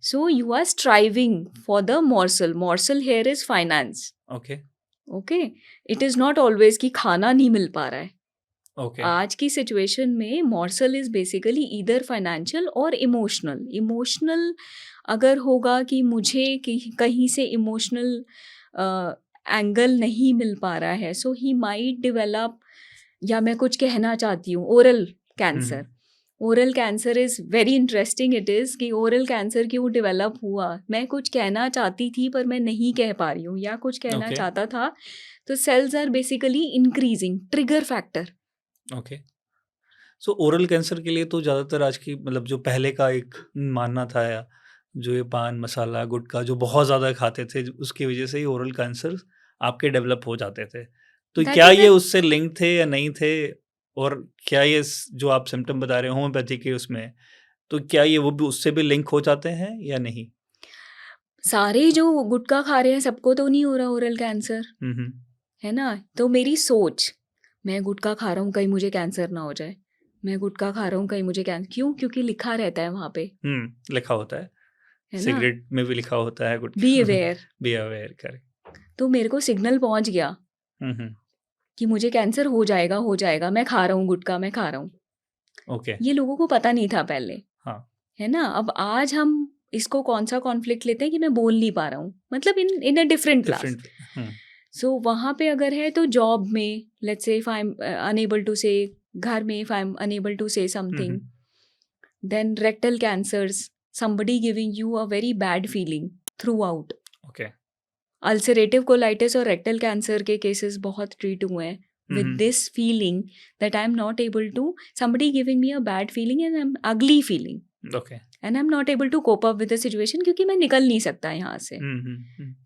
So you are striving for the morsel. Morsel here is finance. Okay. Okay, it is not always कि खाना नहीं मिल पा रहा है. ओके. आज की सिचुएशन में morsel is basically either financial और इमोशनल. इमोशनल अगर होगा कि मुझे कहीं से इमोशनल एंगल नहीं मिल पा रहा है, सो ही माइट डेवलप, या मैं कुछ कहना चाहती हूँ, oral cancer. Oral cancer is very interesting. It is कि ओरल कैंसर क्यों डेवलप हुआ. मैं कुछ कहना चाहती थी पर मैं नहीं कह पा रही हूँ, या कुछ कहना चाहता था, तो cells are basically increasing. Trigger factor. Okay. So oral cancer के लिए तो ज़्यादातर आज की मतलब जो पहले का एक मानना था, या जो ये पान मसाला गुटखा जो बहुत ज़्यादा खाते थे, उसकी वजह से ही ओरल कैंसर आपके डेवलप हो जाते थे. तो क्या ये उससे लिंक थे या नहीं थे, और क्या ये जो आप सिम्टम बता रहे हो होम्योपैथी के उसमें, तो क्या ये वो भी उससे भी लिंक हो जाते हैं या नहीं? सारे जो गुटखा खा रहे हैं सबको तो नहीं हो रहा ओरल कैंसर, है ना. तो मेरी सोच, मैं गुटखा खा रहा हूँ कहीं मुझे कैंसर ना हो जाए, मैं गुटखा खा रहा हूँ कहीं मुझे कैंसर. क्यों? क्योंकि लिखा रहता है वहाँ पे, लिखा होता है ना, सिगरेट में भी लिखा होता है gutkha. Be aware. Be aware, correct. तो मेरे को सिग्नल पहुँच गया कि मुझे कैंसर हो जाएगा, हो जाएगा, मैं खा रहा हूँ गुटखा, मैं खा रहा हूँ. ओके. ये लोगों को पता नहीं था पहले. हाँ. है ना. अब आज हम इसको कौन सा कॉन्फ्लिक्ट लेते हैं कि मैं बोल नहीं पा रहा हूँ, मतलब इन अ डिफरेंट क्लास. सो वहाँ पे अगर है तो जॉब में, let's say if I am unable to say, घर में if I am unable to say something, then rectal cancers, somebody giving you a very bad feeling throughout. Okay. Ulcerative colitis और रेक्टल कैंसर के केसेस बहुत ट्रीट हुए हैं with this feeling that I'm not able to, somebody giving me a bad feeling and I'm ugly feeling. Okay. And I'm not able to cope up with the situation क्योंकि मैं निकल नहीं सकता यहाँ से.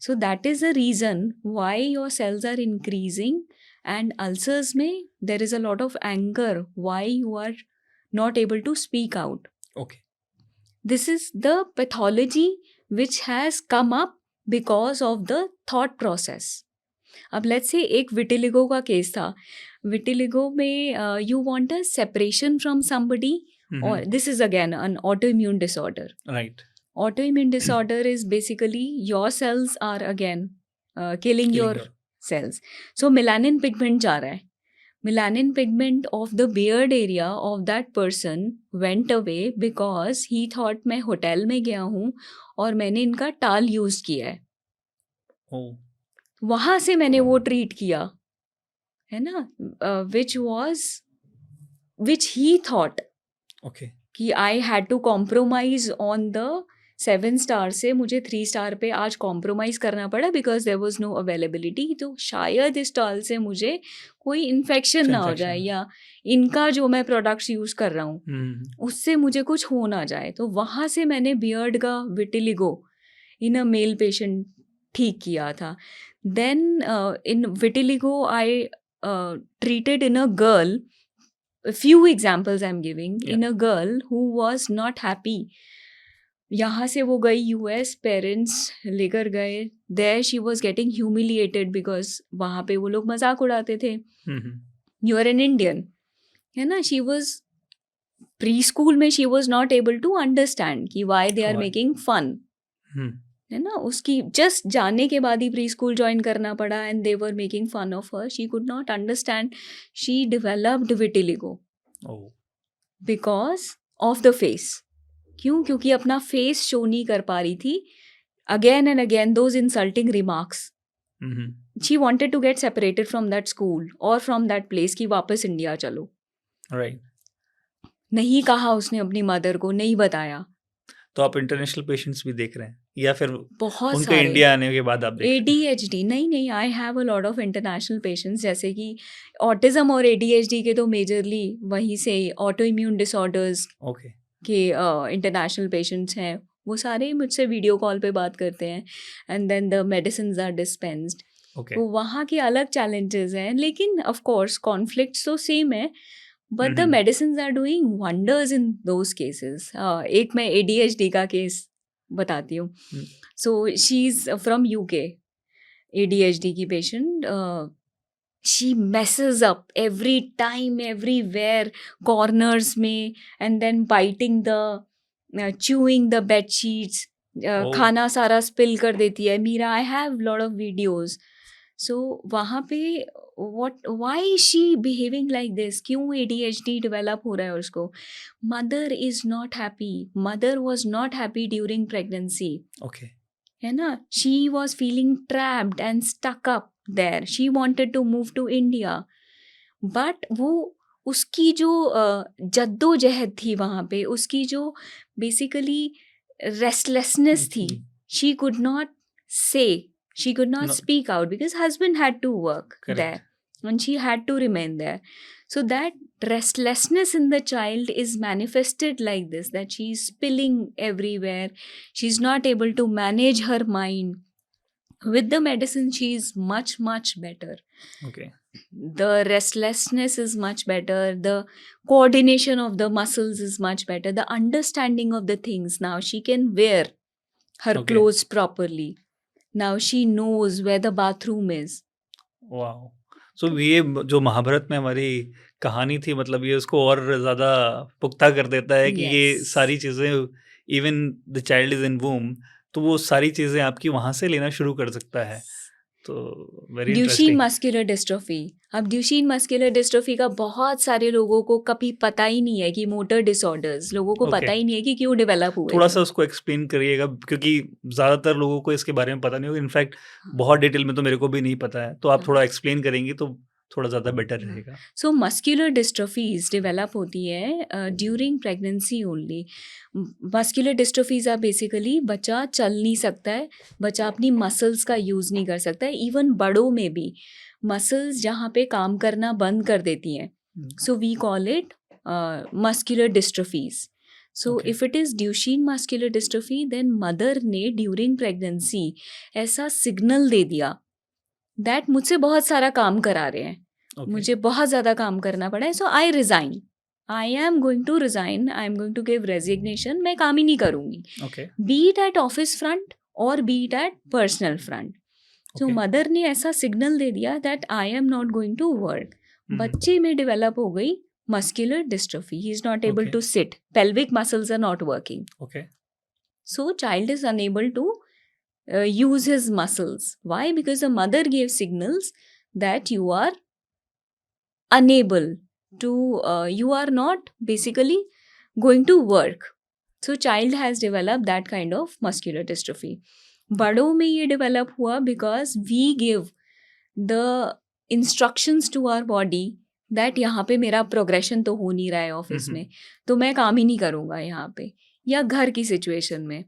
So that is the reason why your cells are increasing, and ulcers में there is a lot of anger why you are not able to speak out. Okay. This is the pathology which has come up because of the thought process. अब लेट्स से एक विटिलिगो का केस था. विटिलिगो में you want a separation from somebody, और this is again an autoimmune disorder. Right. Autoimmune disorder is basically your cells are again killing your cells. So melanin pigment जा रहा है. Melanin pigment of the beard area of that person went away because he thought मैं होटल में गया हूँ और मैंने इनका टाल यूज़ किया है. Oh. वहाँ से मैंने वो ट्रीट किया, है ना, विच ही थॉट ओके। कि I had to compromise on the 7 star से मुझे 3 स्टार पे आज कॉम्प्रोमाइज करना पड़ा because there was no availability. तो शायद इस स्टॉल से मुझे कोई इन्फेक्शन ना हो जाए इन्फेक्शन। या इनका जो मैं प्रोडक्ट्स यूज़ कर रहा हूँ हम्म। उससे मुझे कुछ हो ना जाए। तो वहाँ से मैंने बियर्ड का vitiligo in a male patient ठीक किया था। Then in vitiligo I treated in a girl, a few examples I'm giving, Yeah. in a girl who was not happy. यहाँ से वो गई यूएस, पेरेंट्स लेकर गए, there she was getting humiliated because वहाँ पे वो लोग मजाक उड़ाते थे, hmm. You are an Indian, है ना। शी वाज प्री स्कूल में she was not able to understand कि why they are Why? Making fun, hmm. है ना। उसकी जस्ट जाने के बाद ही प्री स्कूल ज्वाइन करना पड़ा and they were making fun of her, she could not understand, she developed vitiligo ओ। Because of the face. क्यों? क्योंकि अपना फेस शो नहीं कर पा रही थी, again and again those insulting remarks. Hmm. She wanted to get separated from that school और फ्रॉम दैट प्लेस कि वापस इंडिया चलो। राइट। नहीं कहा उसने अपनी मदर को, नहीं बताया। तो आप इंटरनेशनल पेशेंट्स भी देख रहे हैं या फिर बहुत उनके सारे इंडिया आने के बाद आप देख रहे हैं? ADHD, नहीं, I have a lot of international patients, जैसे कि ऑटिज्म और ADHD के तो मेजरली वहीं से ऑटो इम्यून डिसऑर्डर्स ओके। के इंटरनेशनल पेशेंट्स हैं, वो सारे मुझसे वीडियो कॉल पे बात करते हैं and then the medicines are dispensed. Okay. तो वहाँ के अलग चैलेंजेस हैं, लेकिन ऑफ कोर्स कॉन्फ्लिक्ट्स तो सेम है, but the medicines are doing wonders in those cases. एक मैं ADHD का केस बताती हूँ। So she is from UK, ADHD की patient. She messes up every time, everywhere, corners में, and then biting the chewing the bed sheets, Oh. खाना सारा spill कर देती है। Meera, I have lot of videos. So वहाँ पे why is she behaving like this? क्यों ADHD develop हो रहा है उसको? Mother is not happy. Mother was not happy during pregnancy. Okay. है ना, she was feeling trapped and stuck up there, she wanted to move to India, but वो उसकी जो जद्दोजहद थी वहाँ पे, उसकी जो बेसिकली रेस्टलेसनेस थी, she could not say, she could not No. Speak out because husband had to work Correct. There and she had to remain there. So that restlessness in the child is manifested like this, that she's spilling everywhere, she's not able to manage her mind. With the medicine she's much better, okay. the restlessness is much better, the coordination of the muscles is much better, the understanding of the things, now she can wear her Okay. clothes properly, now she knows where the bathroom is. Wow. So ये जो महाभारत में हमारी कहानी थी, मतलब ये उसको और ज़्यादा पुख्ता कर देता है कि ये Yes. सारी चीज़ें, even the child is in womb, तो वो सारी चीज़ें आपकी वहाँ से लेना शुरू कर सकता है। तो वेरी ड्यूशीन इंटरेस्टिंग। Muscular dystrophy. अब ड्यूशीन मस्कुलर डिस्ट्रोफी का बहुत सारे लोगों को कभी पता ही नहीं है कि मोटर डिसऑर्डर्स, लोगों को Okay. पता ही नहीं है कि क्यों डेवलप हुए थोड़ा थे। सा उसको एक्सप्लेन करिएगा, क्योंकि ज़्यादातर लोगों को इसके बारे में पता नहीं होगा। इनफैक्ट बहुत डिटेल में तो मेरे को भी नहीं पता है, तो आप थोड़ा एक्सप्लेन करेंगी तो थोड़ा ज़्यादा बेटर रहेगा। सो मस्कुलर डिस्ट्रोफीज डेवलप होती है during pregnancy only. Muscular dystrophies are basically बच्चा चल नहीं सकता है, बच्चा अपनी मसल्स का यूज़ नहीं कर सकता है। इवन बड़ों में भी मसल्स जहाँ पे काम करना बंद कर देती हैं, so we call it muscular dystrophies. So Okay. If it is Duchenne muscular dystrophy, then mother ने ड्यूरिंग प्रेगनेंसी ऐसा सिग्नल दे दिया दैट मुझसे बहुत सारा काम करा रहे हैं, Okay. मुझे बहुत ज़्यादा काम करना पड़ा है, so I resign, I am going to resign, I am going to give resignation, मैं काम ही नहीं करूँगी, Okay. Be it at office front और be it at personal front. So Okay. Mother ने ऐसा सिग्नल दे दिया that I am not going to work. बच्चे में डेवलप हो गई muscular dystrophy, he is not able Okay. To sit, pelvic muscles are not working, Okay. so child is unable to use his muscles. Why? Because the mother gave signals that you are unable to, you are not basically going to work. So child has developed that kind of muscular dystrophy. बड़ों में ये develop हुआ because we give the instructions to our body that यहाँ पे मेरा प्रोग्रेशन तो हो नहीं रहा है ऑफिस में, तो मैं काम ही नहीं करूँगा यहाँ पे, या घर की सिचुएशन में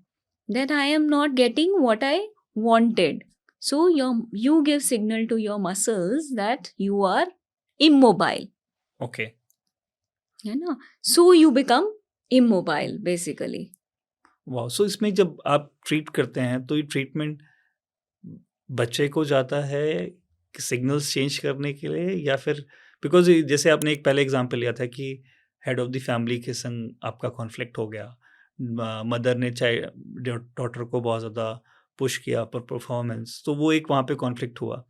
that I am not getting what I wanted. So you give signal to your muscles that you are immobile. Okay, है ना? So you become immobile basically. वाह! सो इसमें जब आप ट्रीट करते हैं तो ये ट्रीटमेंट बच्चे को जाता है सिग्नल्स चेंज करने के लिए, या फिर बिकॉज़ जैसे आपने एक पहले एग्ज़ाम्पल लिया था कि हेड ऑफ़ द फैमिली के संग आपका कॉन्फ्लिक्ट हो गया। मदर ने डॉटर को बहुत ज़्यादा पुश किया पर परफॉर्मेंस, तो वो एक वहाँ पे कॉन्फ्लिक्ट हुआ।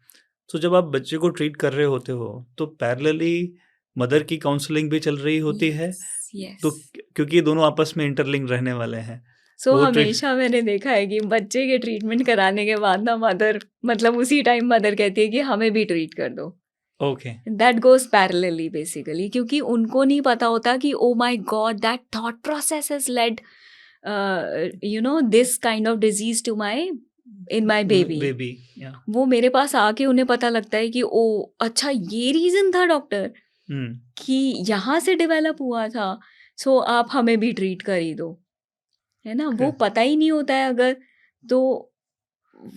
तो जब आप बच्चे को ट्रीट कर रहे होते हो तो पैरेलली मदर की काउंसलिंग भी चल रही होती है, Yes. तो क्योंकि ये दोनों आपस में इंटरलिंक रहने वाले हैं। So वो ट्रीट हमेशा मैंने देखा है कि बच्चे के ट्रीटमेंट कराने के बाद ना मदर, मतलब उसी टाइम मदर कहती है कि हमें भी ट्रीट कर दो. Okay, that goes parallelly basically, क्योंकि उनको नहीं पता होता कि oh my God that thought process has led this kind of disease to my in my baby. Baby, या वो मेरे पास आके उन्हें पता लगता है कि ओ अच्छा ये रीजन था डॉक्टर कि यहाँ से डेवलप हुआ था, सो आप हमें भी ट्रीट कर ही दो, है ना? वो Okay. पता ही नहीं होता है अगर, तो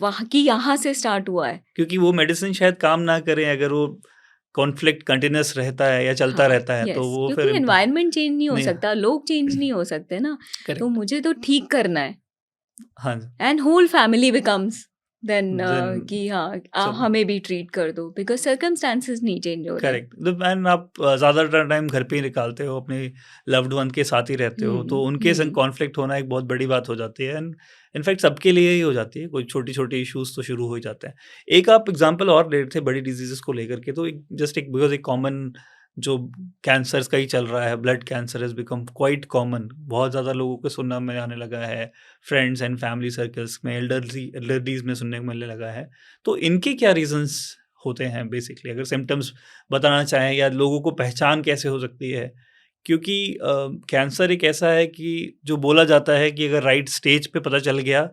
वहाँ की यहाँ से स्टार्ट हुआ है. क्योंकि वो मेडिसिन शायद काम ना करे अगर वो कॉन्फ्लिक्ट कंटिन्यूस रहता है या चलता हाँ, रहता है, तो यस, वो क्योंकि फिर एनवायरनमेंट चेंज नहीं हो नहीं, सकता, लोग चेंज नहीं हो सकते ना, तो करेक्ट, मुझे तो ठीक करना है. हाँ, and whole family becomes then then कि हाँ सब हमें भी ट्रीट कर दो, बिकॉज सर्कमस्टांसेस नहीं चेंज हो रहे. करेक्ट। एंड आप ज़्यादातर टाइम घर पे ही निकालते हो, अपने लव्ड वन के साथ ही रहते हो, तो उनके संग कॉन्फ्लिक्ट होना एक बहुत बड़ी बात हो जाती है, एंड इनफैक्ट सबके लिए ही हो जाती है, कोई छोटी छोटी इश्यूज तो शुरू हो ही जाते हैं। एक आप एग्जांपल और ले रहे थे बड़ी डिजीजेस को लेकर के, तो जस्ट एक बिकॉज एक कॉमन जो कैंसर्स का ही चल रहा है, blood cancer has become quite common, बहुत ज़्यादा लोगों को सुनने में आने लगा है, फ्रेंड्स एंड फैमिली सर्कल्स में, एल्डरलीज में सुनने को मिलने लगा है। तो इनके क्या रीजंस होते हैं बेसिकली, अगर सिम्टम्स बताना चाहें, या लोगों को पहचान कैसे हो सकती है? क्योंकि कैंसर एक ऐसा है कि जो बोला जाता है कि अगर राइट स्टेज पे पता चल गया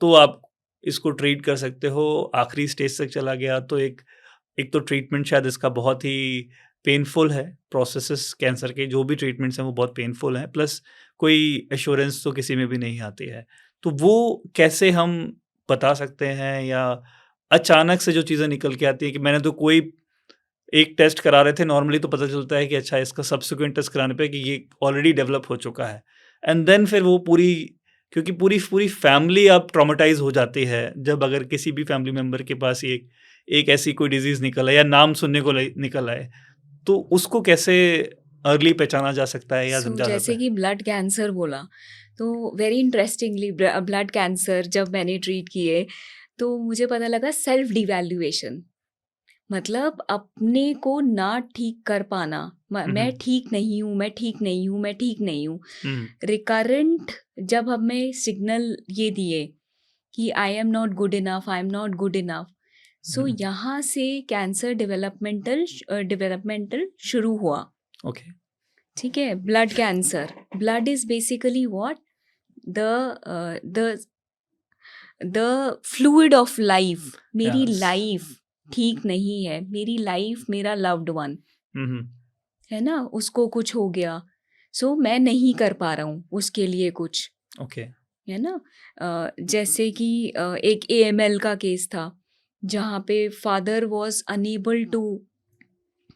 तो आप इसको ट्रीट कर सकते हो, आखिरी स्टेज तक चला गया तो एक एक तो ट्रीटमेंट शायद इसका बहुत ही पेनफुल है, प्रोसेसेस कैंसर के जो भी ट्रीटमेंट्स हैं वो बहुत पेनफुल हैं, प्लस कोई एश्योरेंस तो किसी में भी नहीं आती है। तो वो कैसे हम बता सकते हैं, या अचानक से जो चीज़ें निकल के आती है कि मैंने तो कोई एक टेस्ट करा रहे थे नॉर्मली, तो पता चलता है कि अच्छा इसका सब्सिक्वेंट टेस्ट कराने पे कि ये ऑलरेडी डेवलप हो चुका है, एंड देन फिर वो पूरी, क्योंकि पूरी पूरी फैमिली आप ट्रॉमेटाइज हो जाती है जब अगर किसी भी फैमिली मेम्बर के पास एक एक ऐसी कोई डिजीज़ निकल आए या नाम सुनने को निकल आए, तो उसको कैसे अर्ली पहचाना जा सकता है या सो समझा जाता जैसे है? कि ब्लड कैंसर बोला, तो वेरी इंटरेस्टिंगली ब्लड कैंसर जब मैंने ट्रीट किए तो मुझे पता लगा सेल्फ डिवैल्यूएशन, मतलब अपने को ना ठीक कर पाना. मैं ठीक नहीं हूँ, मैं ठीक नहीं हूँ, मैं ठीक नहीं हूँ. हम्म, रिकरेंट जब हमें सिग्नल ये दिए कि I am not good enough, I am not good enough, so hmm, यहाँ से कैंसर डेवलपमेंटल शुरू हुआ. ओके, ठीक है, blood cancer, blood is basically what, the the fluid of life. मेरी यस, लाइफ ठीक नहीं है, मेरी लाइफ, मेरा लव्ड वन हम्म, है ना, उसको कुछ हो गया, सो मैं नहीं कर पा रहा हूँ उसके लिए कुछ, ओके, है ना. जैसे कि एक AML का केस था जहाँ पे father was unable to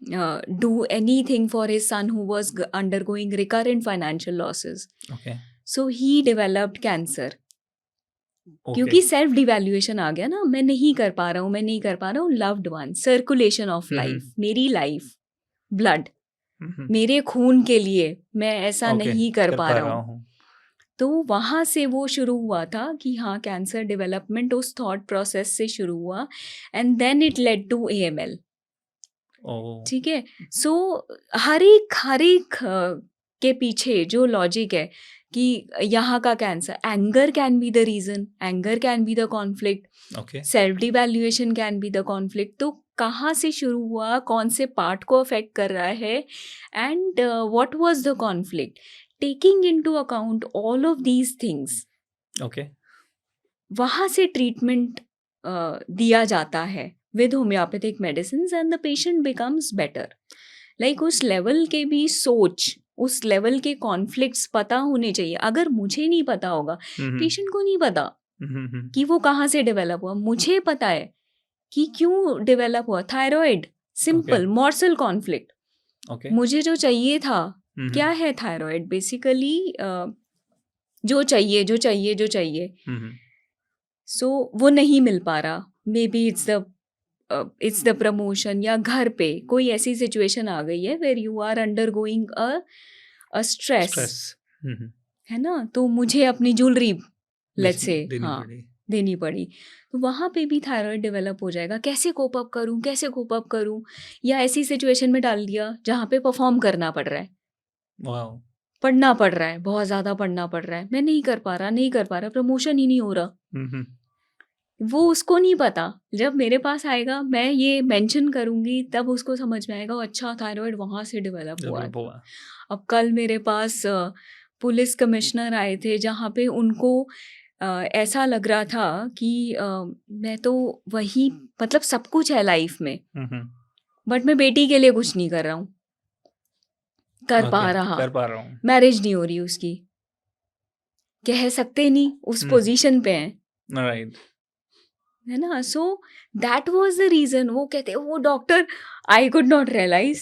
do anything for his son who was undergoing recurrent financial losses. Okay, so he developed cancer, okay, क्योंकि सेल्फ डिवैल्यूएशन आ गया ना, मैं नहीं कर पा रहा हूँ, मैं नहीं कर पा रहा हूँ. Loved one, circulation of life, मेरी लाइफ, ब्लड, मेरे खून के लिए मैं ऐसा ओके, नहीं कर कर पा पा रहा रहा हूँ. हूँ, तो वहाँ से वो शुरू हुआ था कि हाँ कैंसर डेवलपमेंट उस थॉट प्रोसेस से शुरू हुआ, and then it led to AML. Oh, ठीक है. सो हर एक के पीछे जो लॉजिक है कि यहाँ का cancer, anger can be the reason, anger can be the conflict, okay, self devaluation can be the conflict. तो कहाँ से शुरू हुआ, कौन से पार्ट को अफेक्ट कर रहा है, and what was the conflict, taking into account all of these things, okay, वहाँ से ट्रीटमेंट दिया जाता है with homeopathic medicines and the patient becomes better. Like उस लेवल के भी सोच, उस लेवल के कॉन्फ्लिक्ट्स पता होने चाहिए. अगर मुझे नहीं पता होगा, पेशेंट को नहीं पता कि वो कहाँ से डेवलप हुआ. मुझे पता है कि क्यों डेवलप हुआ. Thyroid, simple morsel conflict. Okay. मुझे जो चाहिए था, क्या है थायराइड? बेसिकली जो चाहिए सो वो नहीं मिल पा रहा. Maybe it's the promotion, या घर पे कोई ऐसी सिचुएशन आ गई है where you are undergoing a stress, stress है ना. तो मुझे अपनी ज्वेलरी लेट्स से देनी देनी पड़ी. तो वहाँ पे भी थायराइड डेवलप हो जाएगा. कैसे कोप अप करूँ, या ऐसी सिचुएशन में डाल दिया जहाँ पे परफॉर्म करना पड़ रहा है, वाओ. पढ़ना पड़ रहा है, बहुत ज़्यादा पढ़ना पड़ रहा है. मैं नहीं कर पा रहा, प्रमोशन ही नहीं हो रहा. वो उसको नहीं पता. जब मेरे पास आएगा, मैं ये मेंशन करूँगी, तब उसको समझ में आएगा, अच्छा थायराइड वहाँ से डेवलप हुआ था. अब कल मेरे पास पुलिस कमिश्नर आए थे, जहाँ पे उनको ऐसा लग रहा था कि मैं तो वही, मतलब सब कुछ है लाइफ में, बट मैं बेटी के लिए कुछ नहीं कर रहा हूँ, कर पा रहा हूँ. मैरिज नहीं हो रही उसकी, कह सकते नहीं, उस पोजीशन पे हैं, राइट, है ना. So that was the reason. वो कहते वो doctor, I could not realise.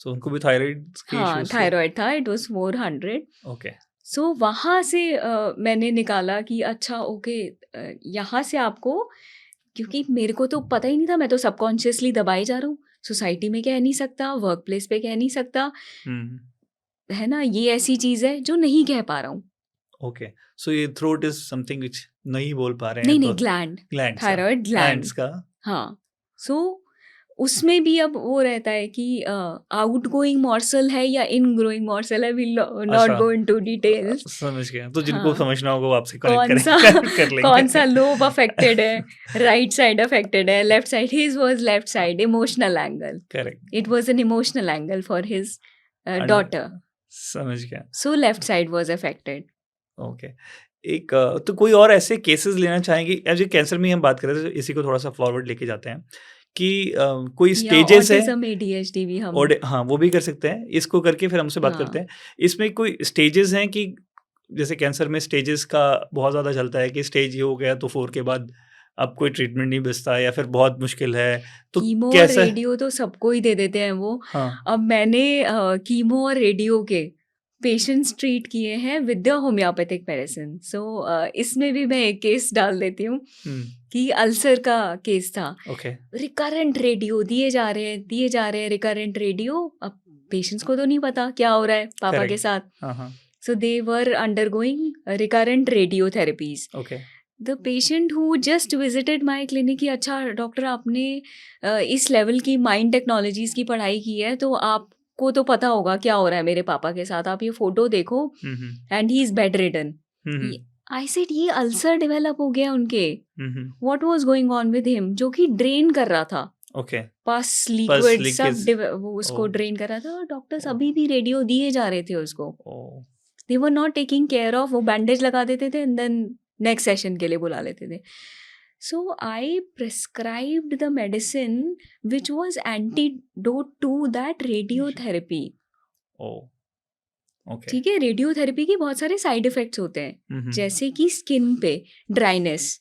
So उनको भी थायराइड के हाँ, इश्यूज थायराइड था. It was 400. ओके. सो वहाँ से मैंने निकाला कि अच्छा ओके, यहाँ से आपको, क्योंकि मेरे को तो पता ही नहीं था, मैं तो सबकॉन्शियसली दबाए जा रहा हूँ. सोसाइटी में कह नहीं सकता, वर्क प्लेस पे कह नहीं सकता, है ना. ये ऐसी चीज़ है जो नहीं कह पा रहा हूँ. ओके. सो ये थ्रोट इज समथिंग व्हिच नहीं बोल पा रहे हैं. नहीं, ग्लैंड, थायराइड ग्लैंड का. हाँ. सो उसमें भी अब वो रहता है कि आउट गोइंग मॉर्सल है या इन ग्रोइंग मॉर्सल है. Will not go into details. समझ गया. तो जिनको समझना होगा वो आपसे कौन कनेक्ट सा कर लेंगे. कौन सा लोब अफेक्टेड है, राइट साइड अफेक्टेड है, left side. His was left side, emotional angle. Correct. It was an emotional angle for his daughter. समझ गया. So left side was affected. Okay. एक तो कोई और ऐसे केसेस लेना चाहेंगे, एज ए कैंसर में हम बात कर रहे थे, इसी को थोड़ा सा फॉरवर्ड लेके जाते हैं कि कोई स्टेजेस है. ऑटिज्म, ADHD भी हम हाँ, वो भी कर सकते हैं. इसको करके फिर हमसे बात करते हैं. इसमें कोई स्टेजेस हैं कि जैसे कैंसर में स्टेजेस का बहुत ज़्यादा चलता है कि स्टेज ये हो गया तो 4 के बाद अब कोई ट्रीटमेंट नहीं बचता या फिर बहुत मुश्किल है, तो कीमो और कैसा? रेडियो तो सबको ही दे देते हैं वो. हाँ. अब मैंने कीमो और रेडियो के पेशेंट्स ट्रीट किए हैं विद द होम्योपैथिक मेडिसिन. सो इसमें भी मैं एक केस डाल देती हूँ कि अल्सर का केस था. ओके. रिकरेंट रेडियो दिए जा रहे हैं रिकरेंट रेडियो. अब पेशेंट्स को तो नहीं पता क्या हो रहा है पापा Correct. के साथ. हाँ. So they were undergoing recurrent radiotherapies. Okay. The patient who just visited my clinic कि अच्छा डॉक्टर, आपने इस लेवल की माइंड टेक्नोलॉजीज़ की पढ़ाई की है, तो आपको तो पता होगा क्या हो रहा है मेरे पापा के साथ. आप ये फ़ोटो देखो, and he is bed ridden. I said ये अल्सर डेवलप हो गया उनके. What was going on with him, जो कि ड्रेन कर रहा था. ओके. पस लिक्विड सब leakage. वो उसको Oh. ड्रेन कर रहा था. और डॉक्टर्स अभी भी रेडियो दिए जा रहे थे उसको. Oh. They were not taking care of. वो बैंडेज लगा देते थे एंड देन नेक्स्ट सेशन के लिए बुला लेते थे. So I prescribed the medicine which was antidote to that radiotherapy. Oh. Okay. ठीक है, रेडियोथेरेपी के बहुत सारे साइड इफेक्ट्स होते हैं, जैसे कि स्किन पे dryness,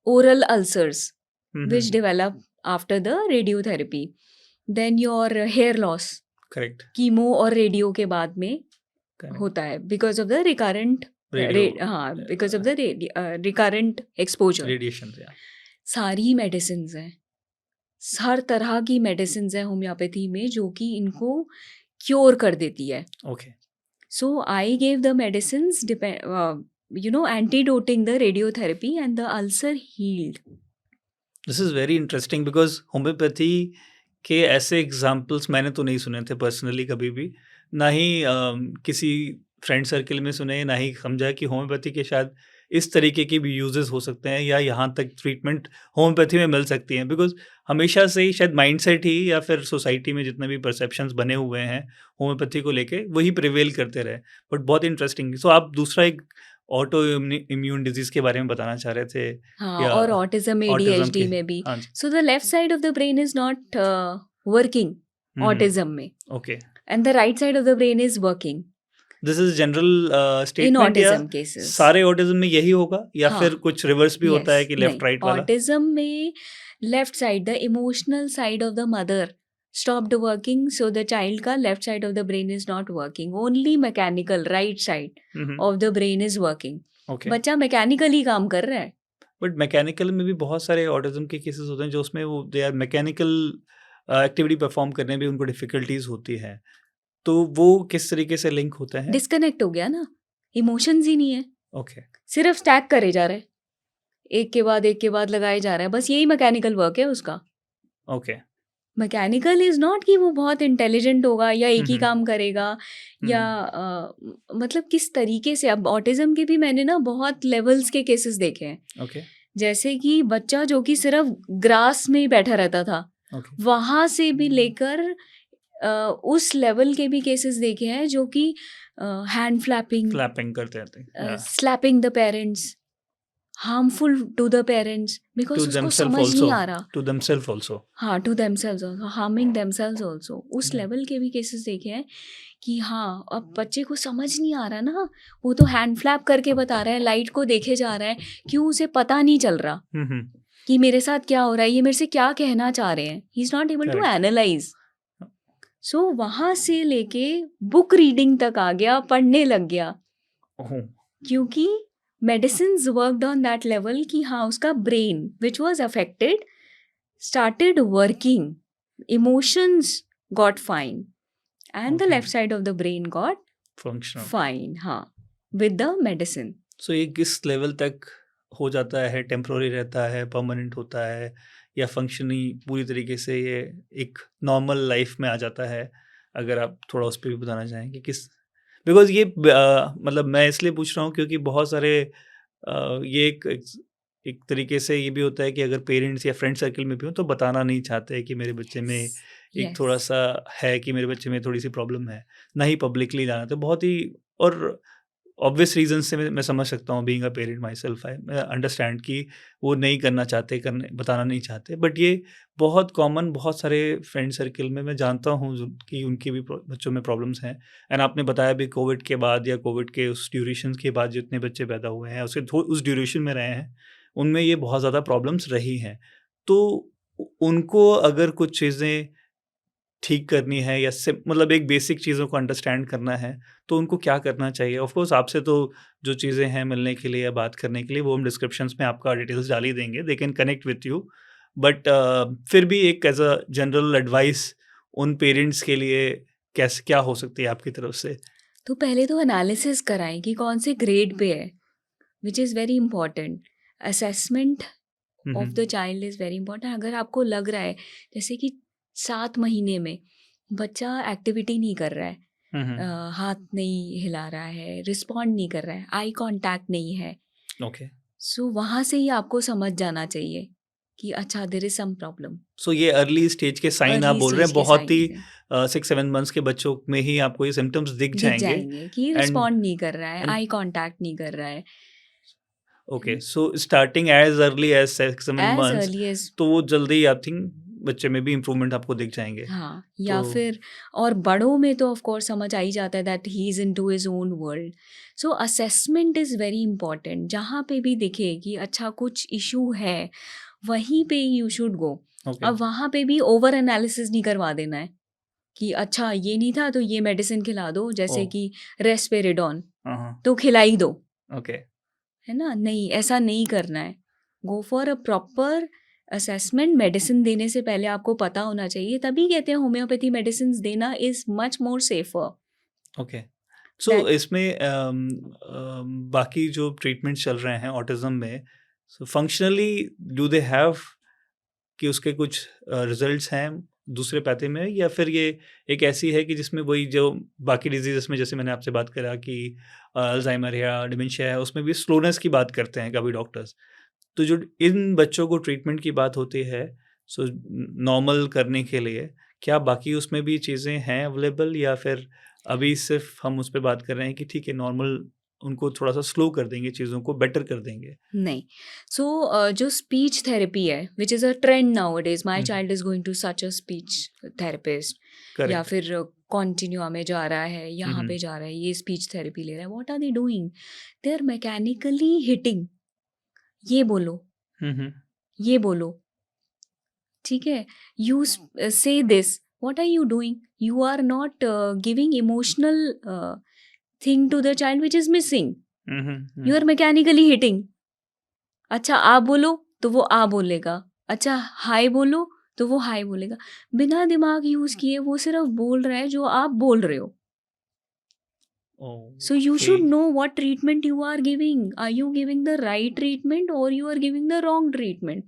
oral ulcers which develop after the radiotherapy, then your hair loss. Correct. Chemo और रेडियो के बाद में होता है because of the recurrent because of the recurrent exposure. Radiation. सारी मेडिसिन हैं, हर तरह की मेडिसिन है होम्योपैथी में जो कि इनको क्योर कर देती है. Okay. So I gave the medicine antidoting the radiotherapy and the ulcer healed. This is very interesting because homeopathy के ऐसे एग्जाम्पल्स मैंने तो नहीं सुने थे पर्सनली कभी भी, ना ही किसी फ्रेंड सर्कल में सुने, ना ही समझा कि होम्योपैथी के शायद इस तरीके के भी यूजेस हो सकते हैं या यहाँ तक ट्रीटमेंट होम्योपैथी में मिल सकती हैं. बिकॉज हमेशा से ही शायद माइंडसेट ही या फिर सोसाइटी में जितने भी परसेप्शंस बने हुए हैं होम्योपैथी को लेके वही प्रिवेल करते रहे. बट बहुत इंटरेस्टिंग. सो आप दूसरा एक ऑटो इम्यून डिजीज के बारे में बताना चाह रहे थे हाँ, या और ऑटिज्म में, ऑटिज्म एडीएचडी के। में भी। हाँ जी। So the left side of the brain is not working autism में, okay, and the right side of the brain is working this is general in statement या ऑटिज्म केसेस। सारे ऑटिज्म में यही होगा या हाँ, फिर कुछ रिवर्स भी होता है यस, कि नहीं, लेफ्ट राइट वाला? ऑटिज्म में left side, the emotional side of the mother stopped working, so the child का left side of the brain is not working, only mechanical right side of the brain is working. Okay, बच्चा मैकेनिकली काम कर रहा है। बट मैकेनिकल में भी बहुत सारे ऑटिज्म के केसेस होते हैं जो उसमें वो they are mechanical activity perform करने में भी उनको डिफिकल्टीज होती है, तो वो किस तरीके से लिंक होते हैं? डिस्कनेक्ट हो गया ना, इमोशंस ही नहीं है, ओके, सिर्फ स्टैक करे जा रहे हैं, एक के बाद लगाए जा रहा है, बस यही मैकेनिकल वर्क है उसका। ओके, मैकेनिकल इज नॉट कि वो बहुत इंटेलिजेंट होगा या एक ही काम करेगा या मतलब किस तरीके से। अब ऑटिज्म के भी मैंने ना बहुत लेवल्स के केसेस देखे हैं, ओके, जैसे कि बच्चा जो कि सिर्फ ग्रास में ही बैठा रहता था, ओके, वहाँ से भी लेकर उस लेवल के भी केसेस देखे हैं जो कि हैंड फ्लैपिंग, फ्लैपिंग करते रहते हैं, slapping the parents, harmful to the parents because to उसको देमसेल्फ समझ नहीं आल्सो, आ रहा। टू देमसेल्फ आल्सो, हाँ, to themselves also, harming themselves also, उस Yeah. लेवल के भी केसेस देखे हैं कि हाँ, अब बच्चे को समझ नहीं आ रहा ना, वो तो हैंड फ्लैप करके बता रहा है, लाइट को देखे जा रहा है, क्यों उसे पता नहीं चल रहा कि मेरे साथ क्या हो रहा है, ये मेरे से क्या कहना चाह रहे हैं, he is not able to Correct. Analyse. So वहाँ से लेके बुक रीडिंग तक आ गया, पढ़ने लग गया, ओह, क्योंकि medicines worked on that level कि हाँ, उसका brain which was affected started working, emotions got fine, and the Okay. left side of the brain got functional. fine, हाँ, with the medicine. सो ये किस लेवल तक हो जाता है, टेम्पोररी रहता है, परमानेंट होता है, या फंक्शनिंग पूरी तरीके से ये एक नॉर्मल लाइफ में आ जाता है? अगर आप थोड़ा उस पर भी बताना चाहें कि किस, बिकॉज ये मतलब मैं इसलिए पूछ रहा हूँ क्योंकि बहुत सारे ये एक तरीके से ये भी होता है कि अगर पेरेंट्स या फ्रेंड सर्कल में भी हो तो बताना नहीं चाहते कि मेरे बच्चे में Yes, एक yes. थोड़ा सा है, कि मेरे बच्चे में थोड़ी सी प्रॉब्लम है, ना ही पब्लिकली जाना। तो बहुत ही और ऑब्वियस रीजन से मैं समझ सकता हूँ, being a parent myself, I मैं अंडरस्टैंड कि वो नहीं करना चाहते, करने बताना नहीं चाहते, बट ये बहुत कॉमन, बहुत सारे फ्रेंड सर्कल में मैं जानता हूँ कि उनके भी बच्चों में प्रॉब्लम्स हैं। एंड आपने बताया भी कोविड के बाद या कोविड के उस ड्यूरेशन के बाद जितने बच्चे पैदा हुए हैं उसके उस ड्यूरेशन में रहे हैं, उनमें ये बहुत ज़्यादा प्रॉब्लम्स रही हैं। तो उनको अगर कुछ चीज़ें ठीक करनी है या मतलब एक बेसिक चीज़ों को अंडरस्टैंड करना है, तो उनको क्या करना चाहिए? ऑफ कोर्स आपसे तो जो चीज़ें हैं मिलने के लिए या बात करने के लिए, वो हम डिस्क्रिप्शंस में आपका डिटेल्स डाल ही देंगे, they can connect with you. But फिर भी एक एज अ जनरल एडवाइस उन पेरेंट्स के लिए कैसे क्या हो सकती है आपकी तरफ से? तो पहले तो एनालिसिस कराएं कि कौन से ग्रेड पे है, which is very important. Assessment of the child is very important. अगर आपको लग रहा है जैसे कि 7 महीने में बच्चा एक्टिविटी नहीं कर रहा है, हाथ नहीं हिला रहा है, रिस्पॉन्ड नहीं कर रहा है, आई कांटेक्ट नहीं है, ओके, सो वहाँ से ही आपको समझ जाना चाहिए कि अच्छा, देयर इज सम प्रॉब्लम। सो ये अर्ली स्टेज के साइन आप अर्ली बोल रहे स्टेज हैं, के बहुत ही साइन 6-7 मंथ्स के बच्चों में ही आपको ये सिम्टम्स दिख दिख जाएंगे। जाएंगे कि एंड रिस्पॉन्ड नहीं कर रहा है, and- आई कांटेक्ट नहीं कर रहा है, okay, so starting age early age 6-7 age months, early age. तो वो जल्दी आई थिंक बच्चे में भी इम्प्रूवमेंट आपको दिख जाएंगे। हाँ, या तो फिर और बड़ों में तो ऑफ कोर्स समझ आ ही जाता है that he is into his own world. So assessment is very important. जहाँ पे भी दिखे कि अच्छा कुछ इशू है, वहीं पे यू शुड गो। ओके, अब वहाँ पे भी ओवर एनालिसिस नहीं करवा देना है कि अच्छा ये नहीं था तो ये मेडिसिन खिला दो, जैसे ओह, कि रेस्पेरेडॉन हाँ, तो खिला ही दो, ओके, है ना? नहीं, ऐसा नहीं करना है। Go for a proper assessment. Medicine देने से पहले आपको पता होना चाहिए, तभी कहते हैं होम्योपैथी मेडिसिन देना is much more safer. Okay. So that इसमें बाकी जो ट्रीटमेंट चल रहे हैं ऑटिज्म में, सो फंक्शनली डू दे हैव कि उसके कुछ रिजल्ट्स हैं दूसरे पैथी में, या फिर ये एक ऐसी है कि जिसमें वही जो बाकी डिजीज़ में, जैसे मैंने आपसे बात करा कि अल्जाइमर या डिमेंशिया है, उसमें भी स्लोनेस की बात करते हैं कभी डॉक्टर्स। तो जो इन बच्चों को ट्रीटमेंट की बात होती है, सो नॉर्मल करने के लिए, क्या बाकी उसमें भी चीज़ें हैं अवेलेबल, या फिर अभी सिर्फ हम उस पे बात कर रहे हैं कि ठीक है नॉर्मल उनको थोड़ा सा स्लो कर देंगे, चीज़ों को बेटर कर देंगे? नहीं। सो जो स्पीच थेरेपी है which is a trend nowadays, my hmm, child is going to such a speech therapist, या करेक्ट। फिर कॉन्टिन्यूआ में जा रहा है, यहाँ हम्म, पे जा रहा है, ये स्पीच थेरेपी ले रहा है, what are they doing? They are mechanically hitting, ये बोलो, हम्म, ये बोलो, ठीक है? You say this, what are you doing? You are not giving emotional thing to the child which is missing, you are mechanically hitting. अच्छा आप बोलो तो वो आ बोलेगा, अच्छा हाय बोलो तो वो हाय बोलेगा, बिना दिमाग यूज किए वो सिर्फ बोल रहा है जो आप बोल रहे हो। So you okay. Should know what treatment you are giving, are you giving the right treatment और you are giving the wrong treatment.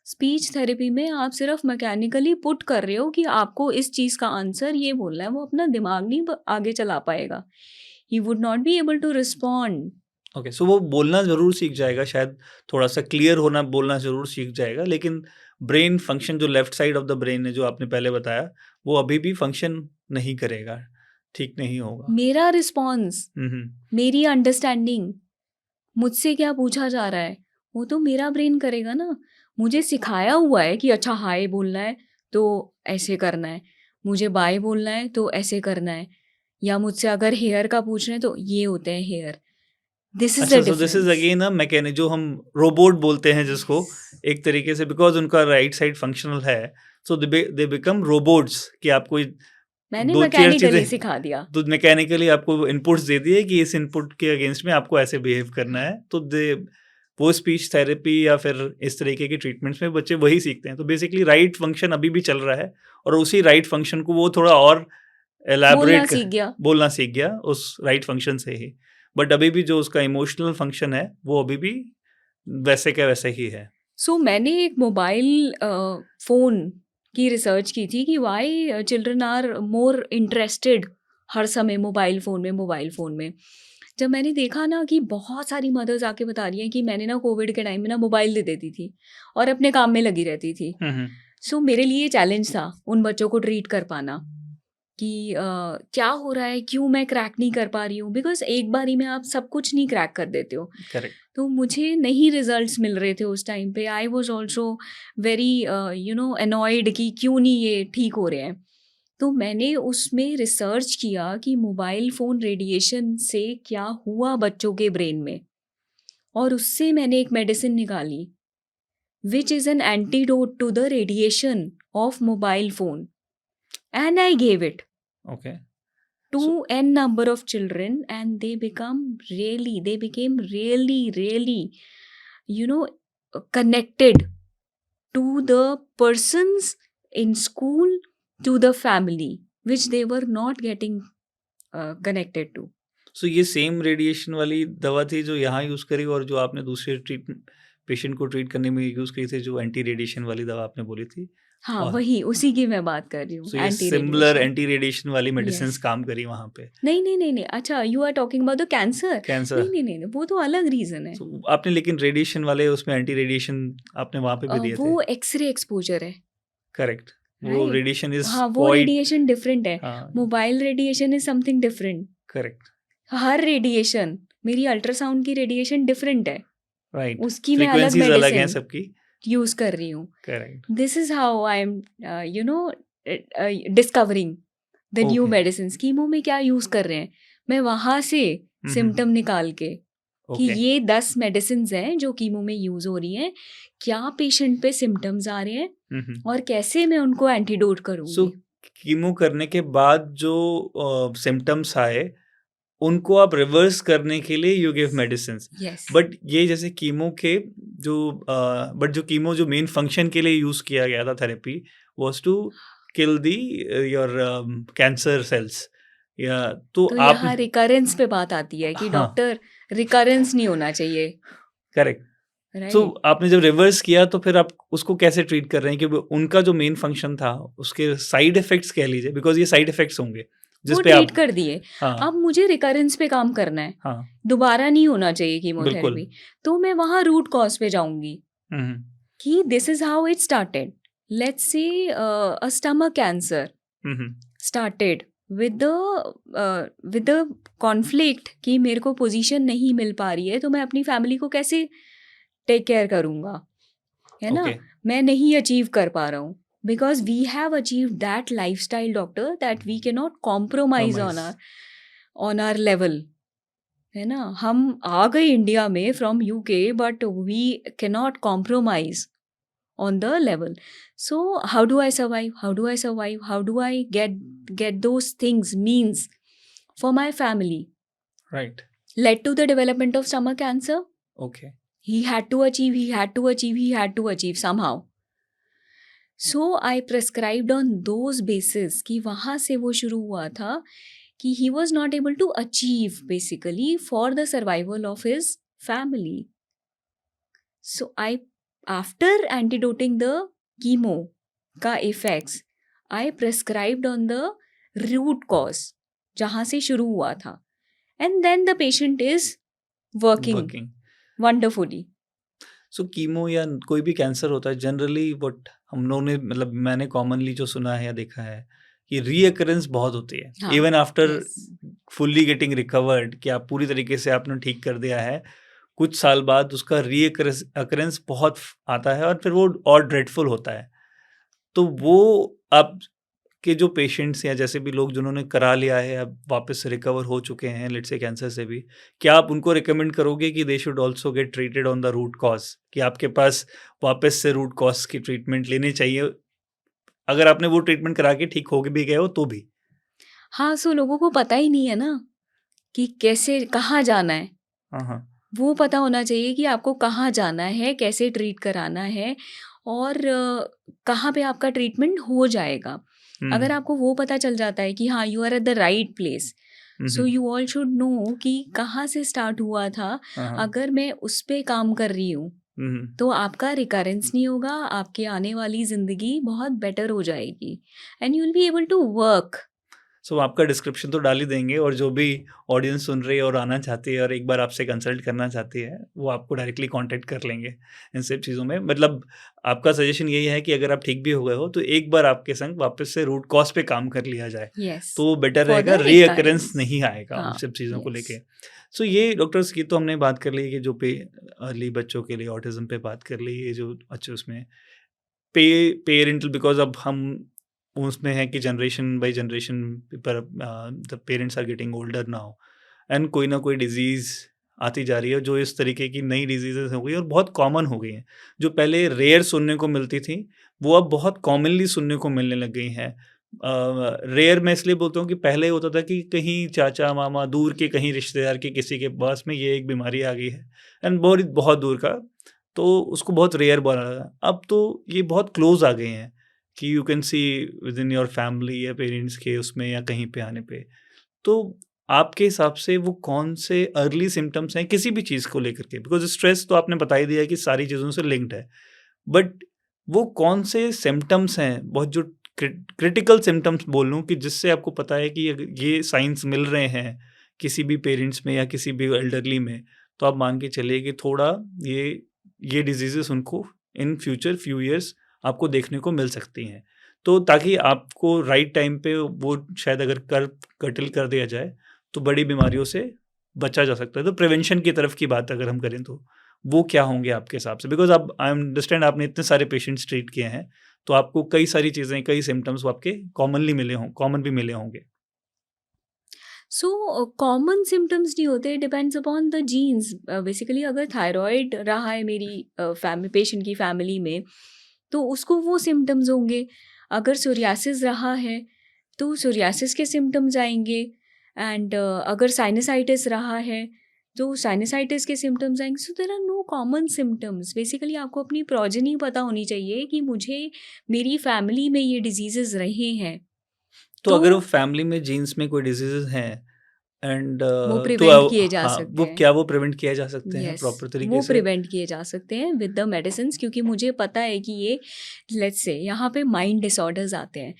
Speech therapy में आप सिर्फ मैकेनिकली पुट कर रहे हो कि आपको इस चीज़ का आंसर ये बोलना है, वो अपना दिमाग नहीं आगे चला पाएगा, he would not be able to respond. Okay, so वो बोलना ज़रूर सीख जाएगा, शायद थोड़ा-सा क्लियर होना, बोलना ज़रूर सीख जाएगा, लेकिन ब्रेन फंक्शन जो left side of the brain है, जो आपने पहले बताया, वो अभी भी फंक्शन नहीं करेगा, ठीक नहीं होगा। मेरा रिस्पॉन्स, हुँ, हुँ। मेरी अंडरस्टैंडिंग, मुझसे क्या पूछा जा रहा है, वो तो मेरा ब्रेन करेगा ना। मुझे सिखाया हुआ है कि अच्छा हाय बोलना है तो ऐसे करना है, मुझे बाय बोलना है तो ऐसे करना है, या मुझसे अगर हेयर का पूछ रहे हैं तो ये होते हैं हेयर। दिस इज अच्छा, the so this is difference. Again a mechanic, जो हम रोबोट बोलते हैं जिसको, एक तरीके से बिकॉज़ उनका राइट साइड फंक्शनल है, सो दे बिकम रोबोट्स कि आपको मैंने 2-4 मैकेनिकली चीज़ें सिखा दिया। तो मैकेनिकली आपको इनपुट्स दे दिए कि इस इनपुट के अगेंस्ट में आपको ऐसे बिहेव करना है, तो दे वो स्पीच थेरेपी या फिर इस तरीके की ट्रीटमेंट्स में बच्चे वही सीखते हैं। तो बेसिकली राइट फंक्शन अभी भी चल रहा है, और उसी राइट फंक्शन को वो थोड़ा और बोलना एलैबोरेट सीख गया। बोलना सीख गया उस राइट फंक्शन से ही। बट अभी भी जो उसका इमोशनल फंक्शन है, वो अभी भी वैसे का वैसे ही है। सो मैंने एक मोबाइल फ़ोन की रिसर्च की थी कि why children are more interested हर समय मोबाइल फ़ोन में, मोबाइल फ़ोन में। जब मैंने देखा ना कि बहुत सारी मदर्स आके बता रही हैं कि मैंने ना कोविड के टाइम में ना मोबाइल दे देती थी और अपने काम में लगी रहती थी। हुँ, हुँ। सो मेरे लिए चैलेंज था उन बच्चों को ट्रीट कर पाना कि क्या हो रहा है, क्यों मैं क्रैक नहीं कर पा रही हूँ, बिकॉज़ एक बारी में आप सब कुछ नहीं क्रैक कर देते हो। करेक्ट। तो मुझे नहीं रिजल्ट्स मिल रहे थे उस टाइम पे। I was also very annoyed कि क्यों नहीं ये ठीक हो रहे हैं। तो मैंने उसमें रिसर्च किया कि मोबाइल फ़ोन रेडिएशन से क्या हुआ बच्चों के ब्रेन में, और उससे मैंने एक मेडिसिन निकाली which is an antidote to the radiation of mobile phone, and I gave it okay. to so n number of children, and they became really you know connected to the persons in school, to the family which they were not getting connected to. ये सेम रेडिएशन वाली दवा थी जो यहाँ यूज़ करी, और जो आपने दूसरे ट्रीट पेशेंट को ट्रीट करने में यूज़ करी थी, जो एंटी रेडिएशन वाली दवा आपने बोली थी? हाँ, और वही उसी की मैं बात कर रही हूँ, ये anti similar radiation. Anti radiation वाली मेडिसिन्स यस। काम करी वहाँ पे? नहीं, अच्छा you are talking about the cancer. Cancer. नहीं, वो तो अलग रीज़न है। आपने लेकिन रेडिएशन वाले उसमें एंटी रेडिएशन आपने वहाँ पे भी दिए थे? वो एक्स-रे एक्सपोज़र है, करेक्ट। वो राइट? रेडिएशन इज़ हाँ, वो क्वाइट। रेडिएशन डिफरेंट है। हाँ, mobile radiation is something different. Correct, her radiation, मेरी अल्ट्रासाउंड की रेडिएशन डिफरेंट है, राइट। उसकी मैं अलग फ्रीक्वेंसीज़ अलग हैं मेडिसिन सबकी। यूज़ कर रही हूँ। Correct, this is how I am discovering the new okay, medicines. Chemo में क्या यूज़ कर रहे हैं, मैं वहाँ से हुँ, सिम्पटम निकाल के कि ओके। ये 10 मेडिसिन्स हैं जो कीमो में यूज़ हो रही हैं, क्या पेशेंट पे सिम्पटम्स आ रहे हैं हुँ, हुँ। और कैसे मैं उनको एंटीडोट सो करूँगी। कीमो करने के बाद जो सिम्पटम्स आए, उनको आप रिवर्स करने के लिए you give medicines. Yes. But ये जैसे कीमो के जो बट जो कीमो जो मेन फंक्शन के लिए यूज़ किया गया था therapy, was to kill the your cancer cells, या तो तो आप यहाँ रिकरेंस पे बात आती है कि हाँ, डॉक्टर रिकरेंस नहीं होना चाहिए, करेक्ट। सो राइट? आपने जब रिवर्स किया तो फिर आप उसको कैसे ट्रीट कर रहे हैं कि वो उनका जो मेन फंक्शन था, उसके साइड इफ़ेक्ट्स कह लीजिए, बिकॉज़ ये साइड इफ़ेक्ट्स होंगे, जिस वो पे ट्रीट आप कर दिए। हाँ, अब मुझे रिकरेंस पे काम करना है, हाँ, दोबारा नहीं होना चाहिए बिल्कुल। कीमोथेरेपी। तो मैं वहाँ रूट कॉज़ पे जाऊँगी हुँ, हुँ। कि this is how it started. Let's say a stomach cancer hmm, hmm. started with the conflict कि मेरे को पोजीशन नहीं मिल पा रही है, तो मैं अपनी फैमिली को कैसे टेक केयर करूँगा, है ना? ओके, मैं नहीं अचीव कर पा रहा हूँ, because we have achieve that life style doctor that we can not compromise compromise, on our level, है ना? हम आ गए इंडिया में from UK, but we can not compromise on the level. So how do I survive? How do I get those things means for my family? Right, Led to the development of stomach cancer. Okay, He had to achieve somehow. So I prescribed on those basis कि वहाँ से वो शुरू हुआ था कि he was not able to achieve basically for the survival of his family. So I, after antidoting the chemo का effects, I prescribed on the root cause जहाँ से शुरू हुआ था, and then the patient is working working. wonderfully. So chemo या कोई भी कैंसर होता है जनरली व्हाट हम लोगों ने मतलब मैंने कॉमनली जो सुना है या देखा है कि रीअकरेंस बहुत होती है हाँ, even after yes. Fully getting recovered कि आप पूरी तरीके से आपने ठीक कर दिया है, कुछ साल बाद उसका रीअकरेंस बहुत आता है और फिर वो और ड्रेडफुल होता है। तो वो आप के जो पेशेंट्स या जैसे भी लोग जिन्होंने करा लिया है अब वापस से रिकवर हो चुके हैं लेट्स से कैंसर से भी, क्या आप उनको रिकमेंड करोगे कि they should also get treated on the root cause, कि आपके पास वापस से रूट कॉज की ट्रीटमेंट लेनी चाहिए अगर आपने वो ट्रीटमेंट करा के ठीक हो भी गए हो तो भी? हाँ, सो लोगों को पता ही नहीं है ना कि कैसे कहाँ जाना है। हाँ, हाँ। वो पता होना चाहिए कि आपको कहाँ जाना है, कैसे ट्रीट कराना है और कहाँ पे आपका ट्रीटमेंट हो जाएगा। अगर आपको वो पता चल जाता है कि हाँ, you are at the right place, so you all should know कि कहाँ से स्टार्ट हुआ था। अगर मैं उस पे काम कर रही हूँ तो आपका रिकरेंस नहीं होगा, आपके आने वाली ज़िंदगी बहुत बेटर हो जाएगी and you will be able to work. So आपका डिस्क्रिप्शन तो डाल ही देंगे और जो भी ऑडियंस सुन रही है और आना चाहती है और एक बार आपसे कंसल्ट करना चाहती है वो आपको डायरेक्टली कांटेक्ट कर लेंगे इन सब चीज़ों में। मतलब आपका सजेशन यही है कि अगर आप ठीक भी हो गए हो तो एक बार आपके संग वापस से रूट कॉज पे काम कर लिया जाए यस, तो बेटर फॉर रहेगा, द रीअकरेंस रिकरेंस। नहीं आएगा उन हाँ, सब चीज़ों को यस। लेके। सो ये डॉक्टर्स की तो हमने बात कर ली कि जो पे अर्ली बच्चों के लिए ऑटिज्म पे बात कर ली, ये जो अच्छे उसमें पेरेंटल बिकॉज अब हम उसमें है कि जनरेशन बाय जनरेशन पर the parents are getting older now and कोई ना कोई डिजीज़ आती जा रही है जो इस तरीके की नई डिजीज़ेस हो गई और बहुत कॉमन हो गई हैं। जो पहले रेयर सुनने को मिलती थी वो अब बहुत कॉमनली सुनने को मिलने लग गई हैं। रेयर मैं इसलिए बोलता हूँ कि पहले होता था कि कहीं चाचा मामा दूर के कहीं रिश्तेदार के किसी के पास में ये एक बीमारी आ गई है एंड बहुत बहुत दूर का, तो उसको बहुत रेयर बना था। अब तो ये बहुत क्लोज आ गए हैं कि you can see with in your family या पेरेंट्स के उसमें या कहीं पे आने पे। तो आपके हिसाब से वो कौन से अर्ली सिम्पटम्स हैं किसी भी चीज़ को लेकर के? बिकॉज़ स्ट्रेस तो आपने बता ही दिया कि सारी चीज़ों से लिंक्ड है। बट वो कौन से सिम्पटम्स हैं बहुत जो क्रिटिकल सिम्पटम्स बोल लूँ कि जिससे आपको पता है कि अगर ये साइन्स मिल रहे हैं किसी भी पेरेंट्स में या किसी भी एल्डरली में, तो आप मान के चलिए कि थोड़ा ये डिजीज़ेज़ उनको इन फ्यूचर फ्यू इयर्स आपको देखने को मिल सकती हैं। तो ताकि आपको राइट टाइम पे वो शायद अगर कर्टेल कर दिया जाए, तो बड़ी बीमारियों से बचा जा सकता है। तो प्रिवेंशन की तरफ की बात अगर हम करें तो, वो क्या होंगे आपके हिसाब से? बिकॉज़ अब आई अंडरस्टैंड आपने इतने सारे पेशेंट्स ट्रीट किए हैं, तो आपको कई सारी चीज़ें, कई सिम्पटम्स वो आपके कॉमन भी मिले होंगे। सो कॉमन सिम्टम्स नहीं होते, depends upon the genes. Basically अगर थायराइड रहा है मेरी फैमिली पेशेंट की फैमिली में तो उसको वो सिम्टम्स होंगे। अगर सोरियासिस रहा है तो सोरियासिस के सिम्टम्स आएंगे एंड अगर साइनसाइटिस रहा है तो साइनसाइटिस के सिम्टम्स आएंगे। So there are no common symptoms. Basically आपको अपनी प्रोजेनी पता होनी चाहिए कि मुझे मेरी फैमिली में ये डिजीजेस रहे हैं तो तो अगर वो फैमिली में जीन्स में कोई डिसीज़ेज़ हैं एंड वो तो प्रिवेंट किए जा हाँ, सकते वो हैं। क्या वो प्रिवेंट किया जा सकते हैं यस, प्रॉपर तरीके वो से? प्रिवेंट किए जा सकते हैं विद द मेडिसिन्स, क्योंकि मुझे पता है कि ये लेट्स से यहाँ पे माइंड डिसऑर्डर्स आते हैं।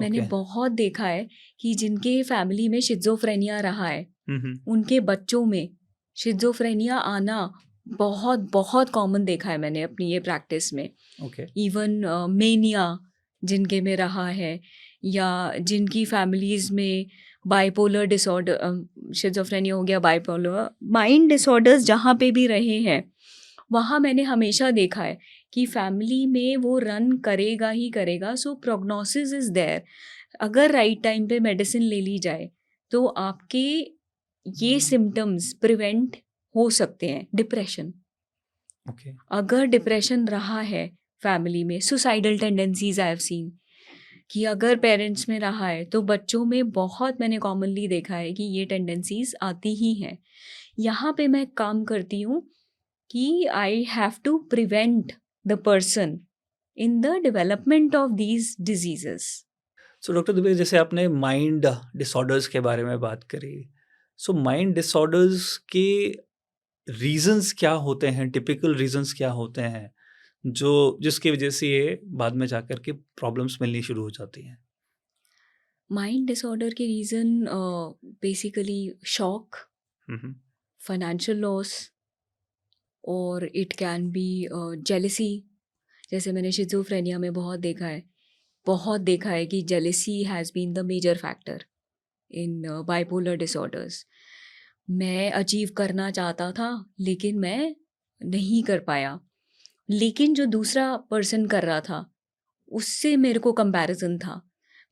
मैंने ओके। बहुत देखा है कि जिनके फैमिली में शिज़ोफ्रेनिया रहा है हुँ, हुँ। उनके बच्चों में शिज़ोफ्रेनिया आना बहुत बहुत कॉमन देखा है मैंने अपनी ये प्रैक्टिस में। ओके। इवन मेनिया जिनके में रहा है या जिनकी फैमिलीज़ में बाइपोलर डिसऑर्डर, शिज़ोफ्रेनिया हो गया, बाइपोलर माइंड डिसऑर्डर्स जहाँ पे भी रहे हैं, वहाँ मैंने हमेशा देखा है कि फैमिली में वो रन करेगा ही करेगा। सो प्रोग्नोसिस इज़ देयर। अगर राइट टाइम पे मेडिसिन ले ली जाए तो आपके ये सिम्टम्स प्रिवेंट हो सकते हैं। Depression, okay. अगर डिप्रेशन रहा है फैमिली में, suicidal tendencies I have seen कि अगर पेरेंट्स में रहा है तो बच्चों में बहुत मैंने कॉमनली देखा है कि ये टेंडेंसीज आती ही हैं। यहाँ पे मैं काम करती हूँ कि I have to prevent the person in the development of these diseases. So doctor Dubey, जैसे आपने माइंड डिसऑर्डर्स के बारे में बात करी, सो माइंड डिसऑर्डर्स के रीजंस क्या होते हैं, टिपिकल रीजंस क्या होते हैं जो जिसकी वजह से ये बाद में जाकर के प्रॉब्लम्स मिलनी शुरू हो जाती हैं? माइंड डिसऑर्डर के reason basically shock, hmm. Financial loss, और इट कैन बी जेलसी। जैसे मैंने शिज़ोफ्रेनिया में बहुत देखा है कि jealousy has been the major factor in bipolar disorders. मैं अचीव करना चाहता था लेकिन मैं नहीं कर पाया, लेकिन जो दूसरा पर्सन कर रहा था उससे मेरे को कंपैरिजन था।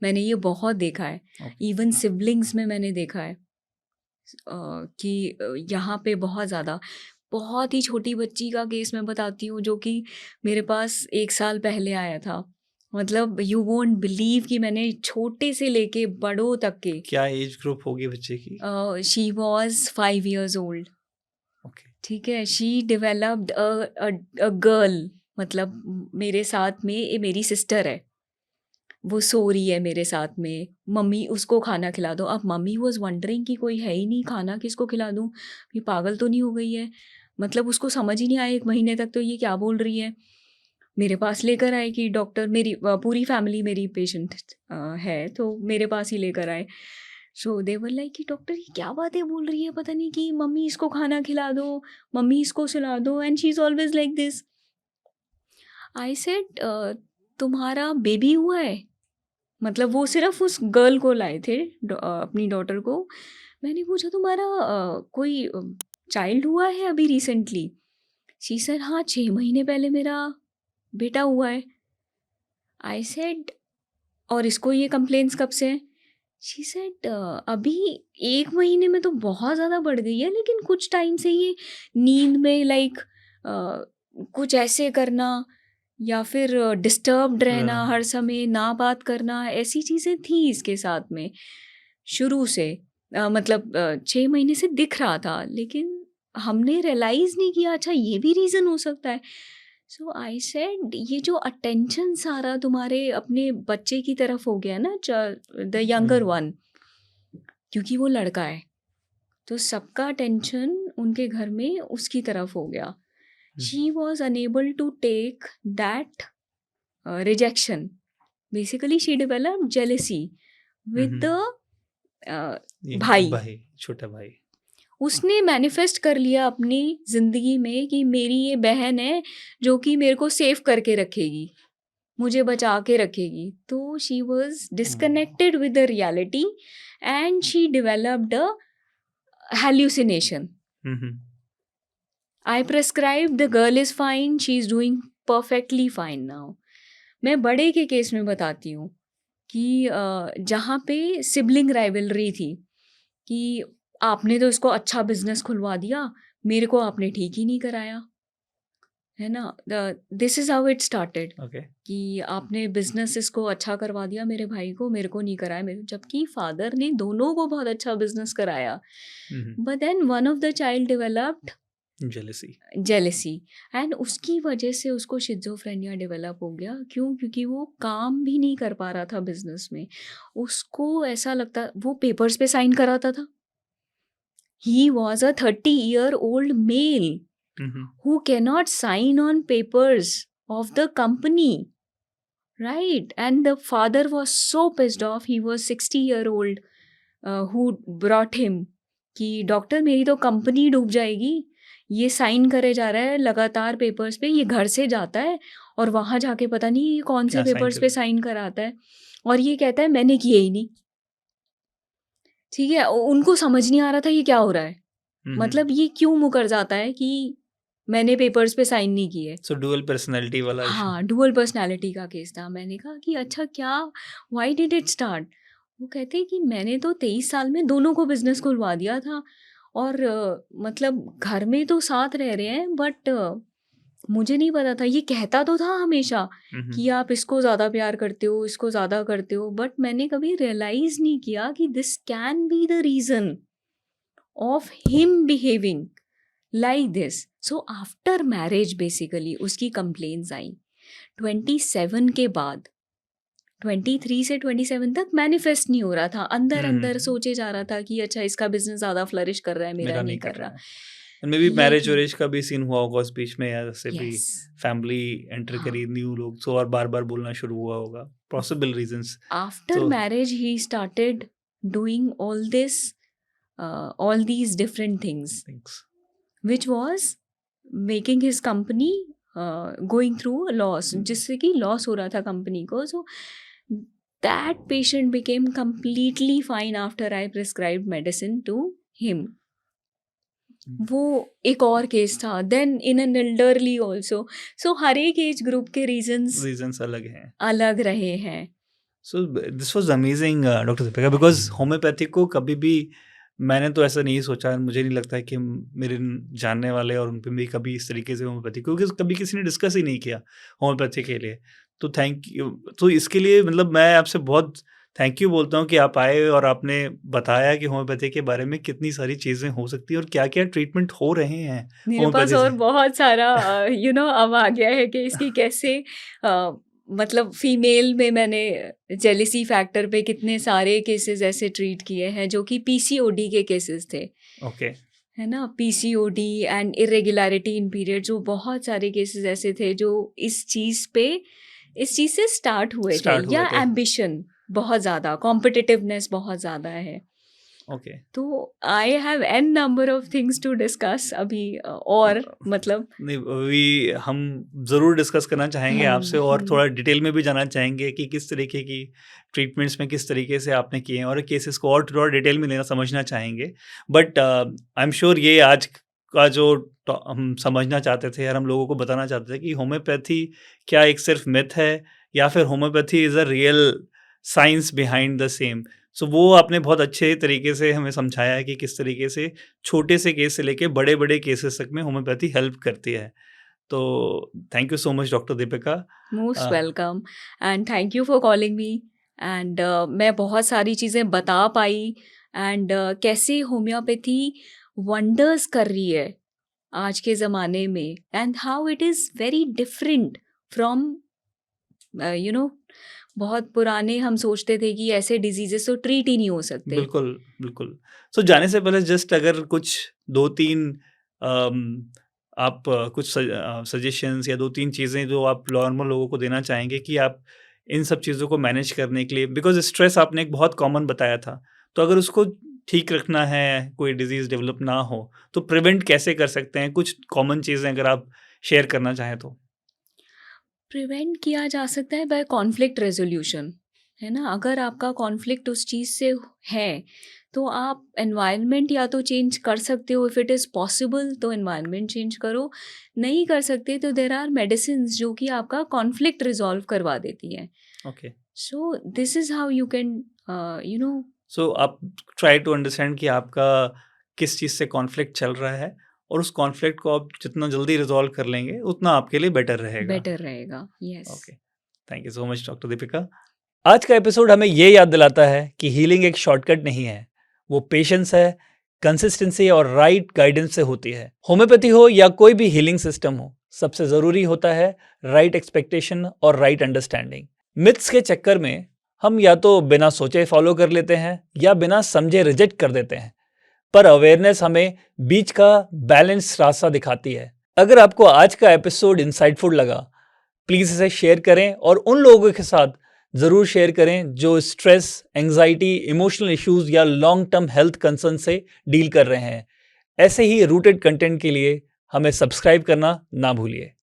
मैंने ये बहुत देखा है, ओके। इवन सिबलिंग्स में मैंने देखा है कि यहाँ पे बहुत ही छोटी बच्ची का केस मैं बताती हूँ जो कि मेरे पास 1 साल पहले आया था। मतलब यू वोंट बिलीव कि मैंने छोटे से लेके बड़ों तक के, क्या एज ग्रुप होगी बच्चे की? She was 5 years old. Okay. ठीक है, शी डेवलप्ड अ गर्ल। मतलब मेरे साथ में ये मेरी सिस्टर है, वो सो रही है मेरे साथ में, मम्मी उसको खाना खिला दो। अब मम्मी वाज़ वंडरिंग कि कोई है ही नहीं, खाना किसको खिला दूँ? ये पागल तो नहीं हो गई है? मतलब उसको समझ ही नहीं आया 1 महीने तक तो ये क्या बोल रही है। मेरे पास लेकर आए कि डॉक्टर, मेरी पूरी फैमिली मेरी पेशेंट है, तो मेरे पास ही लेकर आए। सो दे वर लाइक कि डॉक्टर ये क्या बातें बोल रही है, पता नहीं, कि मम्मी इसको खाना खिला दो, मम्मी इसको सुला दो, and she is always like this. I said तुम्हारा बेबी हुआ है? मतलब वो सिर्फ़ उस गर्ल को लाए थे, अपनी डॉटर को। मैंने पूछा तुम्हारा कोई चाइल्ड हुआ है अभी रिसेंटली? शी सेड हाँ, 6 महीने पहले मेरा बेटा हुआ है। आई सेड और इसको ये कंप्लेंट्स कब से हैं? शी सेड अभी 1 महीने में तो बहुत ज़्यादा बढ़ गई है, लेकिन कुछ टाइम से ये नींद में लाइक कुछ ऐसे करना या फिर डिस्टर्ब्ड रहना, हाँ। हर समय ना बात करना, ऐसी चीज़ें थी इसके साथ में शुरू से। मतलब 6 महीने से दिख रहा था, लेकिन हमने रियलाइज़ नहीं किया अच्छा ये भी रीज़न हो सकता है। सो आई सेड ये जो अटेंशन सारा तुम्हारे अपने बच्चे की तरफ हो गया ना, द यंगर वन, क्योंकि वो लड़का है तो सबका अटेंशन उनके घर में उसकी तरफ हो गया। She was unable to take that rejection. Basically she developed jealousy with the ये भाई। भाई, छोटा भाई। उसने मैनिफेस्ट कर लिया अपनी ज़िंदगी में कि मेरी ये बहन है जो कि मेरे को सेव करके रखेगी, मुझे बचा के रखेगी। तो she was disconnected with the reality and she developed a hallucination. I prescribed, the girl is fine, she is doing perfectly fine now. मैं बड़े के केस में बताती हूँ कि जहाँ पे सिबलिंग राइवलरी थी कि आपने तो इसको अच्छा बिजनेस खुलवा दिया, मेरे को आपने ठीक ही नहीं कराया, है ना। This is how it started okay. कि आपने बिजनेस इसको अच्छा करवा दिया मेरे भाई को, मेरे को नहीं कराया। मेरे, जबकि फादर ने दोनों को बहुत अच्छा बिजनेस कराया। But then one of the child developed jealousy. Jealousy, and उसकी वजह से उसको शिज़ोफ्रेनिया डेवलप हो गया। क्यों? क्योंकि वो काम भी नहीं कर पा रहा था बिजनेस में। उसको ऐसा लगता, वो पेपर्स पे साइन कराता था। He was a 30-year-old male who cannot sign on papers of the company, right? And the father was so pissed off. He was 60-year-old who brought him कि डॉक्टर मेरी तो कंपनी डूब जाएगी, ये साइन करे जा रहा है लगातार पेपर्स पे, ये घर से जाता है और वहाँ जाके पता नहीं ये कौन से क्या साइन पेपर्स पे कर साइन कराता है और ये कहता है मैंने किए ही नहीं। ठीक है, उनको समझ नहीं आ रहा था ये क्या हो रहा है, मतलब ये क्यों मुकर जाता है कि मैंने पेपर्स पे साइन नहीं किए। सो डुअल पर्सनैलिटी वाला इशू। हाँ, डुअल पर्सनैलिटी का केस था। मैंने कहा कि अच्छा क्या, व्हाई डिड इट स्टार्ट? वो कहते कि मैंने तो 23 साल में दोनों को बिजनेस खुलवा दिया था और मतलब घर में तो साथ रह रहे हैं बट मुझे नहीं पता था। ये कहता तो था हमेशा कि आप इसको ज़्यादा प्यार करते हो, इसको ज़्यादा करते हो, बट मैंने कभी रियलाइज़ नहीं किया कि this can be the reason of him behaving like this. So after marriage basically उसकी कंप्लेंट्स आई 27 के बाद। 23 से 27 तक मैनिफेस्ट नहीं हो रहा था, अंदर अंदर सोचे जा रहा था कि अच्छा इसका बिजनेस ज़्यादा फ्लरिश कर रहा है, मेरा नहीं कर रहा। मे बी मैरिज लेकिन वैरिज का भी सीन हुआ होगा उस बीच में, या जैसे भी यस, फैमिली एंटर हाँ, करी न्यू लोग, सो और बार बार बोलना शुरू हुआ होगा, पॉसिबल रीजंस। आफ्टर तो marriage he started doing all this, all these different things, which was making his company going through a loss, जिससे कि लॉस हो रहा था कंपनी को। सो that patient became completely fine after I prescribed medicine to him. वो एक और केस था, then in an elderly also. So हर एक एज ग्रुप के रीजंस अलग हैं। अलग रहे हैं। So this was amazing doctor Deepika, because homeopathy को कभी भी मैंने तो ऐसा नहीं सोचा, मुझे नहीं लगता है कि मेरे जानने वाले और उन पे भी कभी इस तरीके से होम्योपैथी, क्योंकि कभी किसी ने डिस्कस ही नहीं किया होम्योपैथी के लिए। तो थैंक यू, तो इसके लिए मतलब मैं आपसे बहुत थैंक यू बोलता हूँ कि आप आए और आपने बताया कि होम्योपैथी के बारे में कितनी सारी चीज़ें हो सकती हैं और क्या क्या ट्रीटमेंट हो रहे हैं मेरे पास होम्योपैथी और से। बहुत सारा अब आ गया है कि इसकी कैसे मतलब फीमेल में मैंने जेलिसी फैक्टर पे कितने सारे केसेस ऐसे ट्रीट किए हैं जो कि पीसीओडी के केसेस थे, ओके। है ना। PCOD and irregularity in period, जो बहुत सारे केसेस ऐसे थे जो इस चीज़ से स्टार्ट हुए थे, या थे। एम्बिशन बहुत ज़्यादा, कॉम्पिटिटिवनेस बहुत ज़्यादा है। ओके। तो I have an number of things to discuss अभी, और मतलब नहीं, वी हम ज़रूर डिस्कस करना चाहेंगे आपसे और थोड़ा डिटेल में भी जानना चाहेंगे कि किस तरीके की ट्रीटमेंट्स में किस तरीके से आपने किए हैं और केसेस को और थोड़ा डिटेल में लेना समझना चाहेंगे। बट आई एम श्योर ये आज का जो हम समझना चाहते थे और हम लोगों को बताना चाहते थे कि होम्योपैथी क्या एक सिर्फ मिथ है या फिर homeopathy is a real science behind the same. So वो आपने बहुत अच्छे तरीके से हमें समझाया है कि किस तरीके से छोटे से केस से लेके बड़े-बड़े केसेस तक में होम्योपैथी हेल्प करती है। तो thank you so much doctor Deepika. Most welcome and thank you for calling me. And मैं बहुत सारी चीज़ें बता पाई एंड कैसे होम्योपैथी वंडर्स कर रही है आज के ज़माने में, and how it is very different from बहुत पुराने हम सोचते थे कि ऐसे डिजीजेस तो ट्रीट ही नहीं हो सकते। बिल्कुल, बिल्कुल। सो जाने से पहले जस्ट अगर कुछ 2-3 आप कुछ सजेशंस या 2-3 चीज़ें जो आप नॉर्मल लोगों को देना चाहेंगे कि आप इन सब चीज़ों को मैनेज करने के लिए, बिकॉज़ स्ट्रेस आपने एक बहुत कॉमन बताया था। तो अगर उसको ठीक रखना है, कोई डिज़ीज़ डेवलप ना हो, तो प्रिवेंट कैसे कर सकते हैं? कुछ कॉमन चीज़ें अगर आप शेयर करना चाहें तो? प्रिवेंट किया जा सकता है बाय कॉन्फ्लिक्ट रेजोल्यूशन, है ना। अगर आपका कॉन्फ्लिक्ट उस चीज़ से है तो आप एनवायरनमेंट या तो चेंज कर सकते हो, इफ़ इट इज़ पॉसिबल तो एनवायरनमेंट चेंज करो, नहीं कर सकते तो देर आर मेडिसिन्स जो कि आपका कॉन्फ्लिक्ट रिजॉल्व करवा देती हैं। Okay. So this is how you can you know so आप ट्राई टू अंडरस्टैंड कि आपका किस चीज़ से कॉन्फ्लिक्ट चल रहा है और उस कॉन्फ्लिक्ट को आप जितना जल्दी रिजॉल्व कर लेंगे उतना आपके लिए बेटर रहेगा। बेटर रहेगा। Yes. Okay, thank you so much doctor Deepika. आज का एपिसोड हमें ये याद दिलाता है कि हीलिंग एक शॉर्टकट नहीं है, वो पेशेंस है, कंसिस्टेंसी और राइट गाइडेंस से होती है। होम्योपैथी हो या कोई भी हीलिंग सिस्टम हो, सबसे ज़रूरी होता है राइट एक्सपेक्टेशन और राइट अंडरस्टैंडिंग। मिथ्स के चक्कर में हम या तो बिना सोचे फॉलो कर लेते हैं या बिना समझे रिजेक्ट कर देते हैं, पर अवेयरनेस हमें बीच का बैलेंस रास्ता दिखाती है। अगर आपको आज का एपिसोड इंसाइटफुल लगा, प्लीज़ इसे शेयर करें और उन लोगों के साथ ज़रूर शेयर करें जो स्ट्रेस, एंग्जाइटी, इमोशनल इश्यूज या लॉन्ग टर्म हेल्थ कंसर्न से डील कर रहे हैं। ऐसे ही रूटेड कंटेंट के लिए हमें सब्सक्राइब करना ना भूलिए।